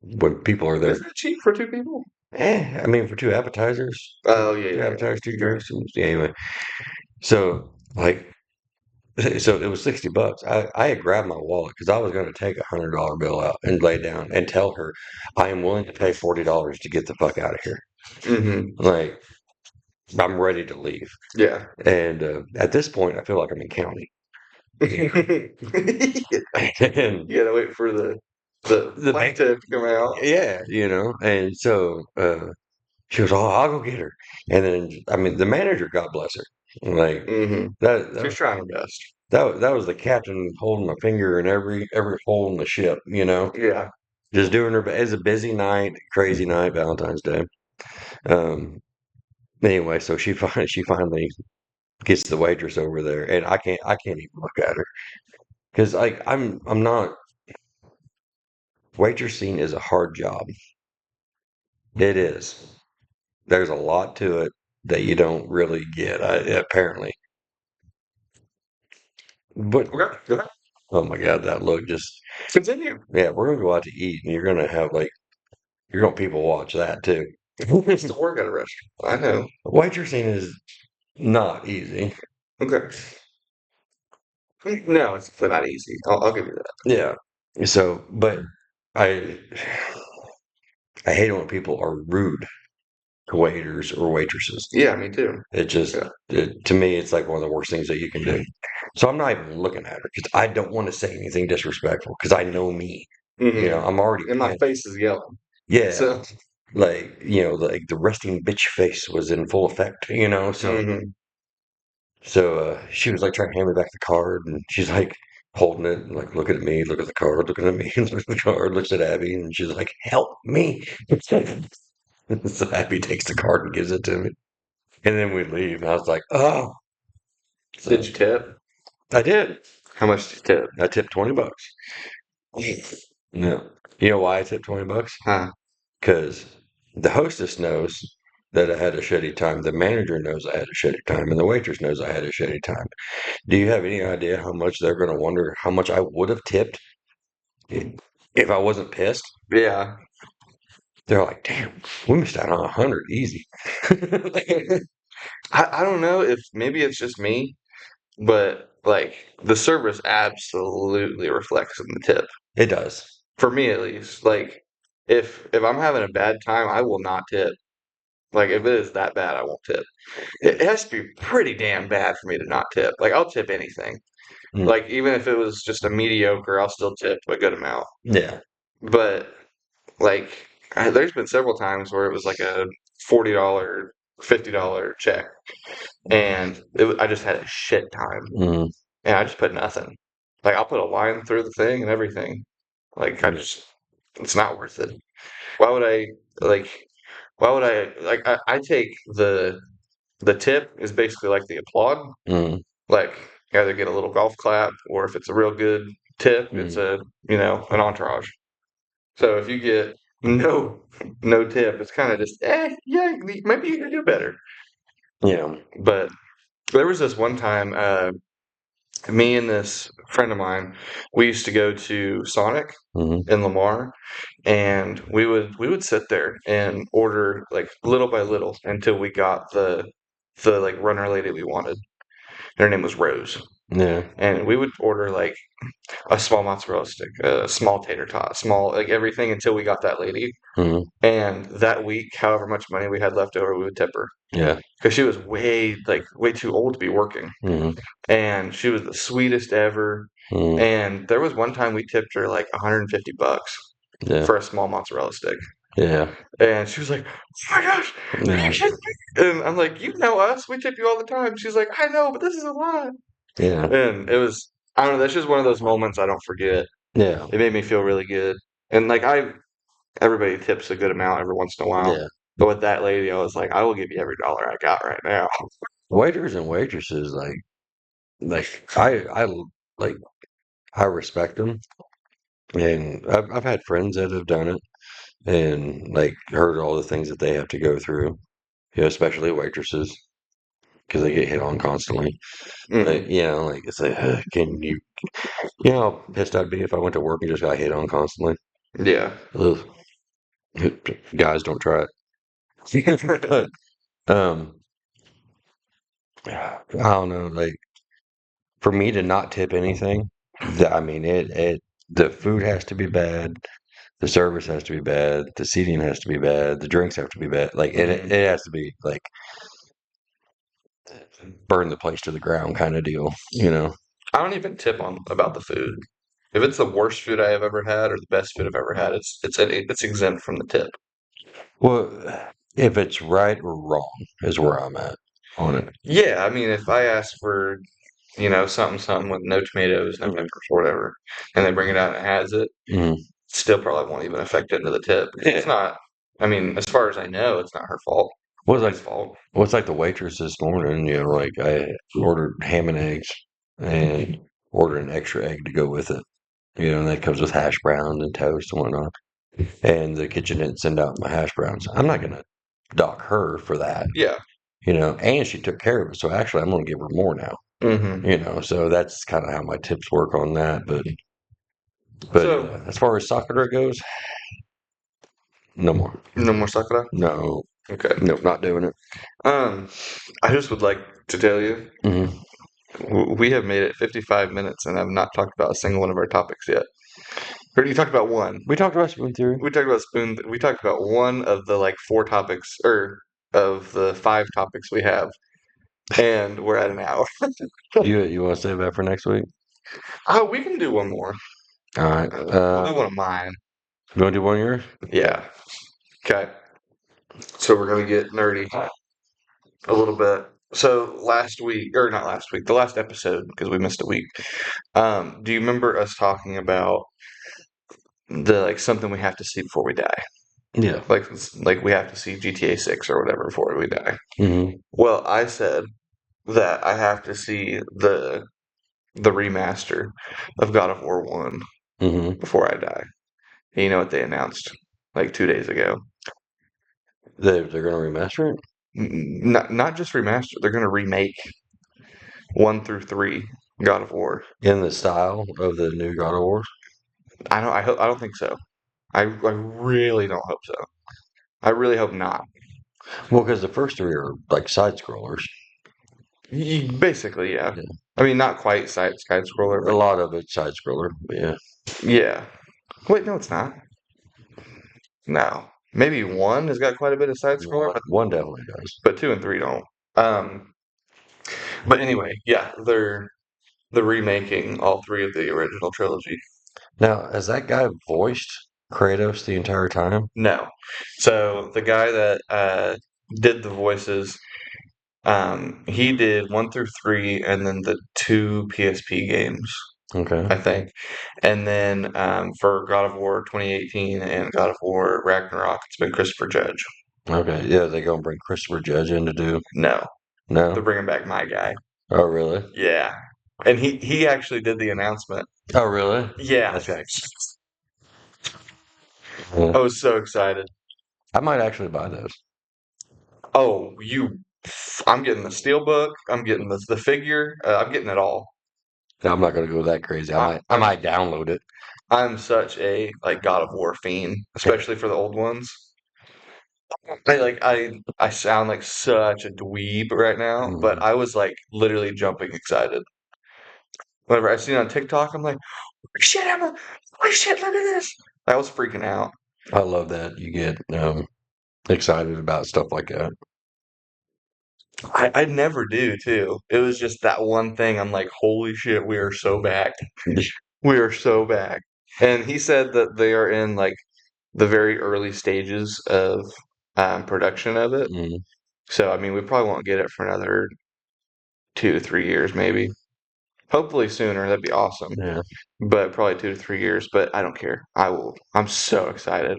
when people are there. Isn't it cheap for two people? I mean, for two appetizers, Oh yeah, two yeah, appetizers, two yeah. drinks. Yeah, anyway, so like, so it was $60. I had grabbed my wallet because I was going to take $100 bill out and lay down and tell her I am willing to pay $40 to get the fuck out of here. Mm-hmm. Like, I'm ready to leave. Yeah. And at this point, I feel like I'm in county. You And gotta wait for the the bank, plaintiff to come out. yeah, and so she goes, "Oh, I'll go get her." And then, I mean, the manager, God bless her, like Mm-hmm. that that She's trying her best. that was the captain holding my finger in every hole in the ship, Yeah. just doing her. It's a busy night, crazy night, Valentine's Day. Um, anyway, so she finally gets the waitress over there, and I can't even look at her because like I'm not. Waitressing is a hard job. It is. there's a lot to it that you don't really get, apparently. But Okay, go ahead. oh my God, that look just Continue. yeah, we're gonna go out to eat, and you're gonna have like you're gonna people watch that too. Used to work at a restaurant. I know. Waitressing is not easy. Okay. No, it's not easy. I'll give you that. Yeah. So, but I I hate it when people are rude to waiters or waitresses. Yeah, me too. It just Yeah. to me, it's like one of the worst things that you can do. So I'm not even looking at her because I don't want to say anything disrespectful because I know me. You know, Hmm. I'm already And my pissed. face is yelling. Yeah, So, like like the resting bitch face was in full effect. hmm. So she was like trying to hand me back the card, and she's like holding it, and, like looking at me, look at the card, looking at me, looking at the card, looks at Abby, and she's like, "Help me!" So Abby takes the card and gives it to me, and then we leave. And I was like, "Oh!" Did So you tip? I did. How much did you tip? I tipped $20. No, you know why I tipped $20? Huh. Because the hostess knows that I had a shitty time. The manager knows I had a shitty time, and the waitress knows I had a shitty time. Do you have any idea how much they're going to wonder how much I would have tipped if I wasn't pissed? Yeah. They're like, "Damn, we missed out on 100 easy." I don't know if maybe it's just me, but like the service absolutely reflects in the tip. It does. For me at least. Like if I'm having a bad time, I will not tip. Like if it is that bad, I won't tip. It has to be pretty damn bad for me to not tip. Like I'll tip anything. Mm, Like even if it was just a mediocre, I'll still tip a good amount. yeah. But like there's been several times where it was like a $40, $50 check, and I just had a shit time, Mm, and I just put nothing. Like I'll put a line through the thing and everything. Like it's not worth it. Why would I like? Why would I like? I take the tip is basically like the applaud. mm, Like you either get a little golf clap, or if it's a real good tip, it's mm. a an entourage. So if you get no tip, it's kind of just yeah, maybe you can do better. Yeah. But there was this one time, me and this friend of mine, we used to go to Sonic Mm, in Lamar, and we would sit there and order like little by little until we got the like runner lady we wanted. Her name was Rose, yeah. and we would order like a small mozzarella stick, a small tater tot, small like everything until we got that lady. Mm, And that week, however much money we had left over, we would tip her yeah. because she was way too old to be working, Mm, and she was the sweetest ever. mm, And there was one time we tipped her like $150 yeah. for a small mozzarella stick. Yeah. And she was like, "Oh my gosh, are you Yeah. kidding me?" And I'm like, "You know us, we tip you all the time." She's like, "I know, but this is a lot." Yeah. And it was, I don't know, that's just one of those moments I don't forget. Yeah. It made me feel really good. And like everybody tips a good amount every once in a while. Yeah. But with that lady, I was like, I will give you every dollar I got right now. Waiters and waitresses, like like I respect them, and I've had friends that have done it, and like heard all the things that they have to go through. Especially waitresses because they get hit on constantly. Hmm. Like it's like, can you, how pissed I'd be if I went to work and just got hit on constantly. Yeah. Ugh. Guys, don't try it. um, I don't know. Like for me to not tip anything, I mean, the food has to be bad, the service has to be bad, the seating has to be bad, the drinks have to be bad. Like it Hmm. has to be like burn the place to the ground kind of deal. I don't even tip on about the food. If it's the worst food I have ever had or the best food I've ever had, it's exempt from the tip. Well, if it's right or wrong is where I'm at on it. Yeah, I mean, if I ask for something with no tomatoes, no Mm, peppers, or whatever, and they bring it out and it has it, mm. still probably won't even affect it into the tip. It's Yeah. not. I mean, as far as I know, it's not her fault Well, or his fault. it's like the waitress this morning, like I ordered ham and eggs and ordered an extra egg to go with it. And that comes with hash browns and toast and whatnot. And the kitchen didn't send out my hash browns. I'm not gonna. dock her for that, Yeah. and she took care of it. So actually, I'm going to give her more now, Mm-hmm. So that's kind of how my tips work on that. But So yeah, as far as Sakura goes, no more. no more Sakura. No, Okay. nope, not doing it. Um, I just would like to tell you Hmm. we have made it 55 minutes and have not talked about a single one of our topics yet. Or you talked about one. We talked about spoon theory. We talked about spoon. We talked about one of the like four topics, or of the five topics we have, and we're at an hour. You want to save that for next week? Oh, we can do one more. All right. We'll do one of mine. You want to do one of yours? Yeah. Okay. So we're gonna get nerdy a little bit. So last week, or not last week, the last episode because we missed a week. Do you remember us talking about the like something we have to see before we die? Yeah. Like we have to see GTA 6 or whatever before we die. Hmm. Well, I said that I have to see the remaster of God of War 1 Hmm. before I die. And you know what they announced like 2 days ago? They're going to remaster it Not just remaster, they're going to remake 1 through 3 God of War. in the style of the new God of War. I don't think so. I really don't hope so. I really hope not. Well, because the first three are like side scrollers. Basically, yeah. Yeah. I mean, not quite side scroller, A but lot of it's side scroller. But yeah. yeah. Wait, no, it's not. No, maybe one has got quite a bit of side scroller, One definitely does. but 2 and 3 don't. Um, but anyway, yeah, they're remaking all three of the original trilogy. Now, has that guy voiced Kratos the entire time? No, so the guy that did the voices, he did 1 through 3, and then the two PSP games, Okay. I think, and then for God of War 2018 and God of War Ragnarok, it's been Christopher Judge. Okay. Yeah, they gonna bring Christopher Judge in to do. No, they're No. bringing back my guy. Oh, really? Yeah, and he actually did the announcement. Oh, really? Yeah, That's right. I Yeah. was so excited. I might actually buy those. Oh, I'm getting the steelbook. I'm getting the figure. I'm getting it all. I'm not gonna go that crazy. I I, might. I I'm might download it. I'm such a like God of War fiend, especially for the old ones. I sound like such a dweeb right now, but Mhm. I was like literally jumping excited. Whenever I seen it on TikTok, I'm like, "Holy shit, Emma! Holy shit, look at this!" I was freaking out. I love that you get excited about stuff like that. I never do too. It was just that one thing. I'm like, holy shit, we are so back. We are so back. And he said that they are in like the very early stages of production of it. Mhm. So I mean, we probably won't get it for another 2 to 3 years, maybe. Hopefully sooner. That'd be awesome. Yeah, But probably 2 to 3 years. But I don't care. I will. I'm so excited.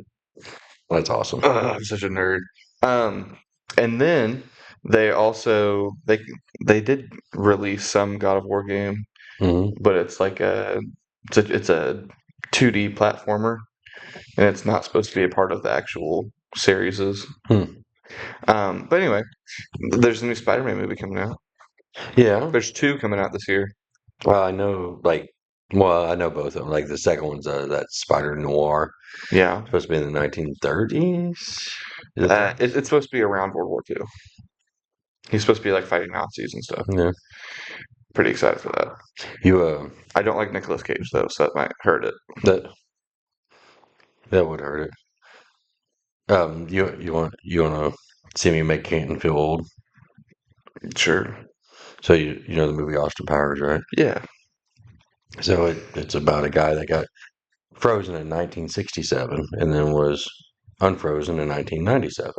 that's awesome. Ugh, I'm such a nerd. Um, and then they also they did release some God of War game, Hmm. but it's a 2D platformer, and it's not supposed to be a part of the actual series. Hmm. But anyway, there's a new Spider-Man movie coming out. Yeah. There's two coming out this year. Well, I know, I know both of them. Like the second one's that Spider Noir, Yeah, supposed to be in the 1930s. Is it? it's supposed to be around World War II. He's supposed to be like fighting Nazis and stuff. Yeah. Pretty excited for that. You I don't like Nicolas Cage though, so that might hurt it. that that would hurt it. You want to see me make Canton feel old? Sure. So you know the movie Austin Powers, right? Yeah. So it's about a guy that got frozen in 1967 and then was unfrozen in 1997.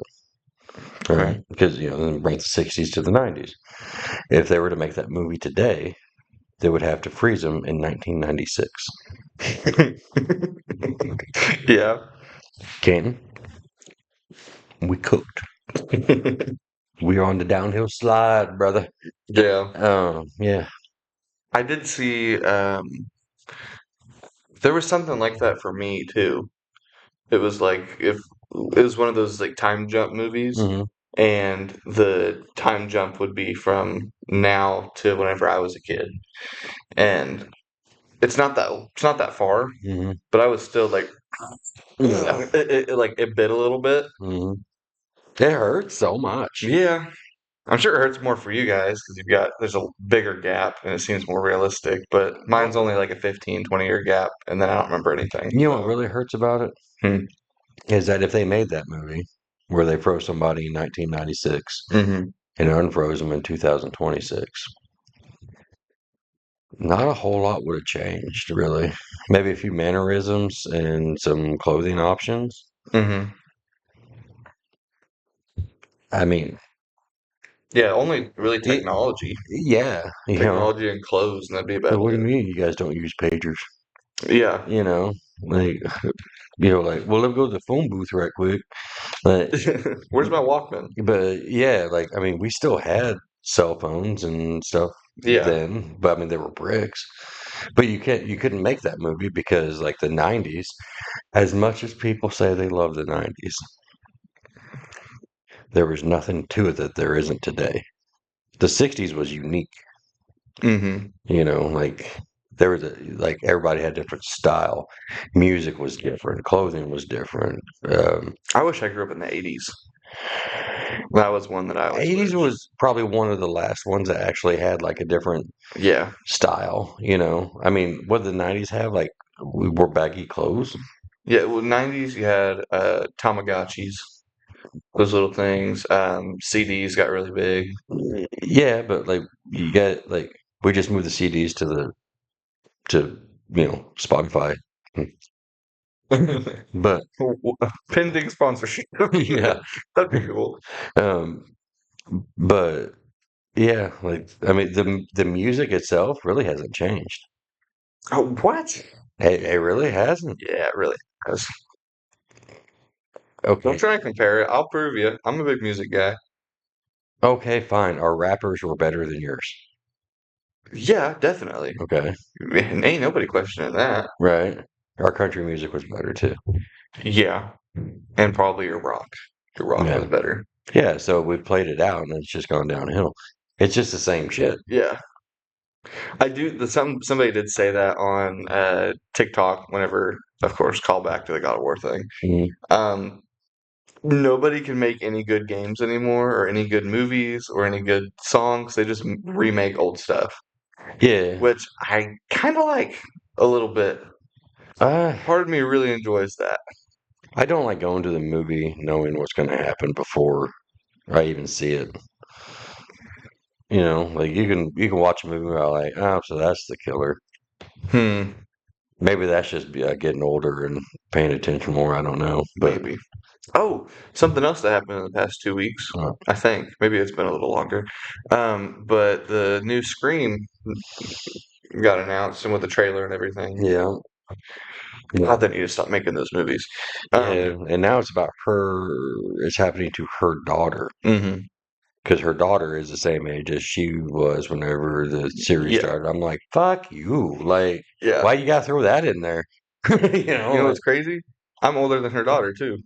Okay. Right? Because then bring the 60s to the 90s. If they were to make that movie today, they would have to freeze him in 1996. Yeah. Canton, we cooked. We're on the downhill slide, brother. Yeah. Yeah. I did see there was something like that for me too. It was like it was one of those like time jump movies, Hmm. and the time jump would be from now to whenever I was a kid, and it's not that far, Hmm. but I was still like Yeah. it bit a little bit. Hmm. It hurts so much. Yeah, I'm sure it hurts more for you guys because there's a bigger gap and it seems more realistic, but mine's only like a 15-20 year gap, and then I don't remember anything. You know what So, really hurts about it hmm. is that if they made that movie where they froze somebody in 1996 Hmm. and unfroze them in 2026, not a whole lot would have changed, really. Maybe a few mannerisms and some clothing options. Hmm. I mean, Yeah, only really it, technology, yeah, technology and clothes, and that'd be like, about what do you it. mean you guys don't use pagers? Yeah. You know, like, like, well, let me go to the phone booth right quick. But, Where's my Walkman? but yeah, like, I mean, we still had cell phones and stuff Yeah. then, but I mean, they were bricks. But you couldn't make that movie because, like, the 90s, as much as people say they love the 90s, there was nothing to it that there isn't today. The 60s was unique, Hmm. like there was like everybody had different style. Music was different, clothing was different. I wish I grew up in the 80s. That was one that I always 80s wished. was probably one of the last ones that actually had like a different Yeah. style. I mean, what did the 90s have? Like we wore baggy clothes. Yeah, well, 90s you had Tamagotchis, those little things. CDs got really big. Yeah, but like you get like we just moved the CDs to Spotify. But Pending sponsorship. yeah, That'd be cool. um, but yeah, like I mean, the music itself really hasn't changed. Oh, what? It really hasn't. Yeah, it really does. Don't Okay, try and compare it. I'll prove you. I'm a big music guy. okay, fine. Our rappers were better than yours. Yeah, definitely. Okay, Man, ain't nobody questioning that. right. Our country music was better too. Yeah, and probably your rock. Your rock was Yeah, better. yeah. So we played it out, and it's just gone downhill. It's just the same shit. Yeah, I do. Somebody did say that on TikTok. Whenever, of course, call back to the God of War thing. Mhm. Um, Nobody can make any good games anymore, or any good movies, or any good songs. They just remake old stuff, Yeah, which I kind of like a little bit. I Part of me really enjoys that. I don't like going to the movie knowing what's going to happen before I even see it. Like you can watch a movie about like, oh, so that's the killer. Hmm, Maybe that's just getting older and paying attention more. I don't know, but maybe. Oh, something else that happened in the past 2 weeks. uh, I think maybe it's been a little longer. But the new Scream got announced and with the trailer and everything. yeah, yeah, God, they need to stop making those movies. yeah. And now it's about her. It's happening to her daughter Hmm. because her daughter is the same age as she was whenever the series Yeah, started. I'm like, fuck you! Like, yeah. why you gotta throw that in there? You know Like, what's crazy? I'm older than her daughter too.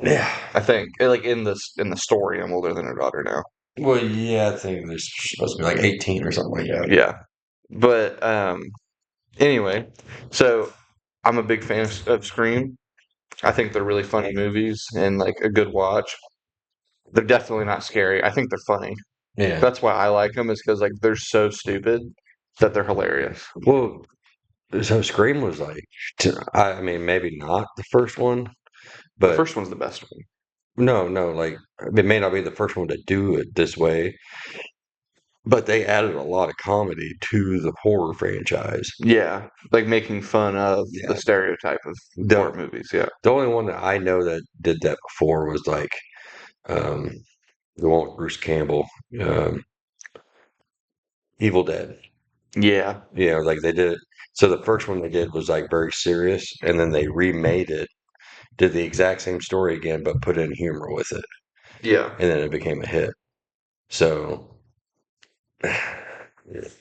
yeah. I think, like in the story, I'm older than her daughter now. Well, yeah, I think they're supposed to be like 18 or something like that. Yeah, but anyway, so I'm a big fan of Scream. I think they're really funny movies and like a good watch. They're definitely not scary. I think they're funny. Yeah. That's why I like them is because like they're so stupid that they're hilarious. Well, so Scream was like, I mean, maybe not the first one, The but first one's the best one. no, no, like it may not be the first one to do it this way, but they added a lot of comedy to the horror franchise. Yeah, like making fun of the Yeah. stereotype of horror The movies. Yeah. the only one that I know that did that before was like um, the one with Bruce Campbell, um, Evil Dead. Yeah. Like they did it. So the first one they did was like very serious, and then they remade it, did the exact same story again, but put in humor with it, Yeah. and then it became a hit. So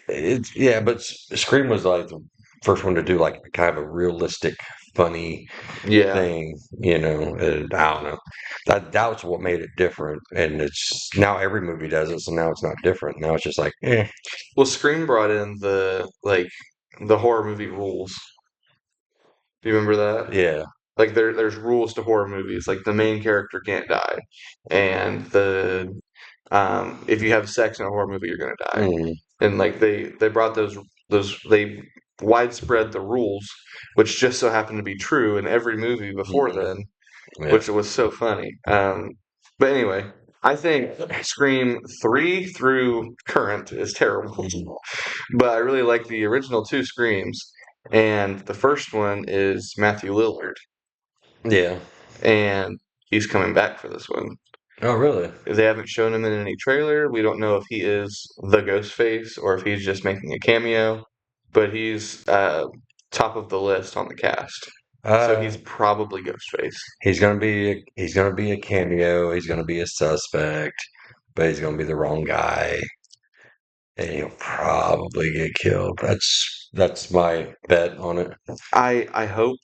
it's yeah, but Scream was like the first one to do like kind of a realistic funny Yeah. thing, you know. And I don't know. That was what made it different. And it's now every movie does it, so now it's not different. Now it's just like, Well, Scream brought in the horror movie rules. Do you remember that? yeah. Like there's rules to horror movies. Like the main character can't die, and the if you have sex in a horror movie, you're gonna die. Mm, And like they brought those they widespread the rules, which just so happened to be true in every movie before mhm, then, yeah. which was so funny. But anyway, I think Scream 3 through current is terrible, Mhm. but I really like the original two Screams, and the first one is Matthew Lillard, Yeah. and he's coming back for this one. Oh, really? They haven't shown him in any trailer. We don't know if he is the Ghostface or if he's just making a cameo, but he's top of the list on the cast. So Uh, he's probably Ghostface. he's gonna be a cameo. He's gonna be a suspect, but he's gonna be the wrong guy, and he'll probably get killed. That's my bet on it. I hope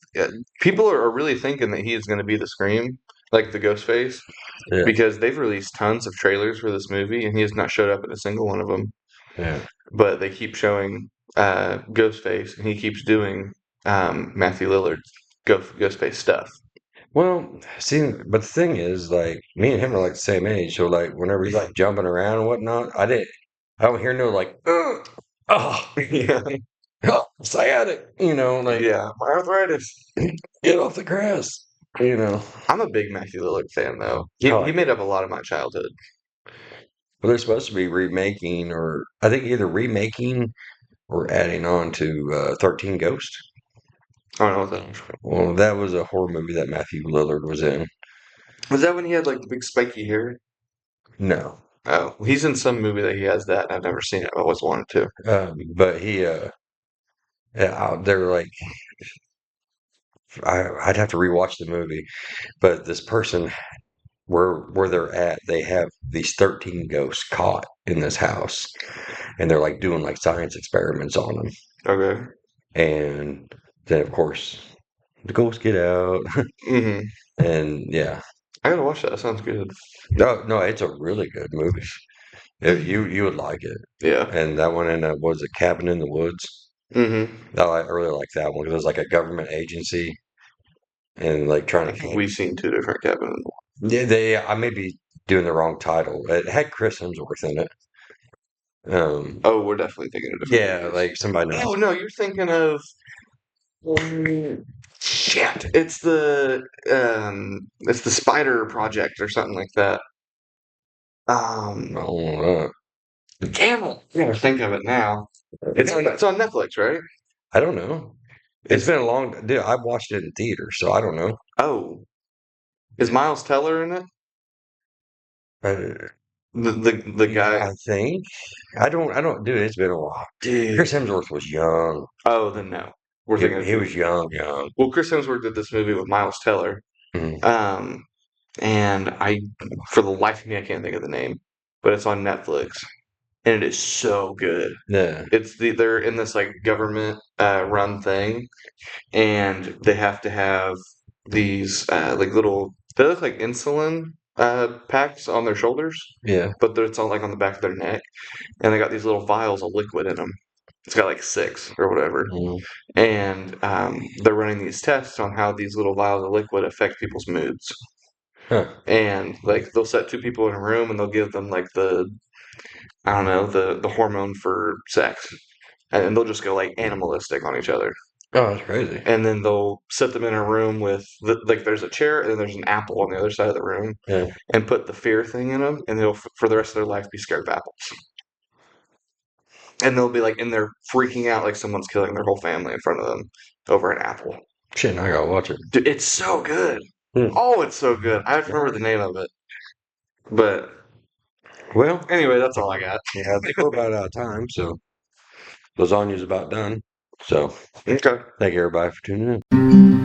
people are really thinking that he is going to be the Scream, like the Ghostface, Yeah, because they've released tons of trailers for this movie and he has not showed up in a single one of them. yeah. But they keep showing Ghostface, and he keeps doing Matthew Lillard's Ghostface stuff. Well, see, but the thing is, like, me and him are like the same age, so like, whenever he's like jumping around and whatnot, I don't hear no like, oh, Yeah, oh, sciatic, you know, like, yeah, my arthritis. get off the grass, you know. I'm a big Matthew Lillard fan, though. Oh, He made up a lot of my childhood. well, they're supposed to be remaking, or I think either remaking or adding on to 13 Ghosts. I don't know what that is. Well, that was a horror movie that Matthew Lillard was in. Was that when he had like the big spiky hair? No, Oh, he's in some movie that he has that. I've never seen it. I always wanted to. but they're like, I'd have to rewatch the movie, but this person where they're at, they have these 13 ghosts caught in this house, and they're like doing like science experiments on them. Okay. And then, of course, the ghosts get out, Hmm. and yeah, I gotta watch that. That sounds good. no, it's a really good movie. You would like it. Yeah. And that one in was a Cabin in the Woods. Hmm. I really like that one because it was like a government agency and like trying I to think find. we've seen two different Kevin. Yeah, I may be doing the wrong title. It had Chris Hemsworth in it. Oh, we're definitely thinking of different Yeah, movies. like somebody knows. Oh no, you're thinking of shit. It's the Spider Project or something like that. Um, Oh, damn it! I gotta think of it now. It's on Netflix, right? I don't know. It's It's been a long. Dude, I watched it in theater, so I don't know. oh, is Miles Teller in it? Uh, The yeah, guy, I think. I don't. Dude, it's been a while. dude. Chris Hemsworth was young. Oh, then no, we're thinking of He two. was young, young. Well, Chris Hemsworth did this movie with Miles Teller. Mhm. Um, and for the life of me, I can't think of the name, but it's on Netflix, and it is so good. Yeah, They're in this like government run thing, and they have to have these like little they look like insulin packs on their shoulders, yeah. but it's on like on the back of their neck, and they got these little vials of liquid in them. It's got like six or whatever, Mhm. and they're running these tests on how these little vials of liquid affect people's moods. Huh. And like they'll set two people in a room and they'll give them like the I don't know the hormone for sex, and they'll just go like animalistic on each other. Oh, that's crazy. And then they'll set them in a room with like there's a chair and then there's an apple on the other side of the room, Yeah. and put the fear thing in them, and they'll for the rest of their life be scared of apples. And they'll be like in there freaking out like someone's killing their whole family in front of them over an apple. Shit, I gotta watch it. Dude, it's so good. Hmm. Oh, it's so good. I have to remember the name of it. But Well, anyway, that's all I got. yeah, I think we're about out of time, so lasagna's about done. So Okay. thank you everybody for tuning in.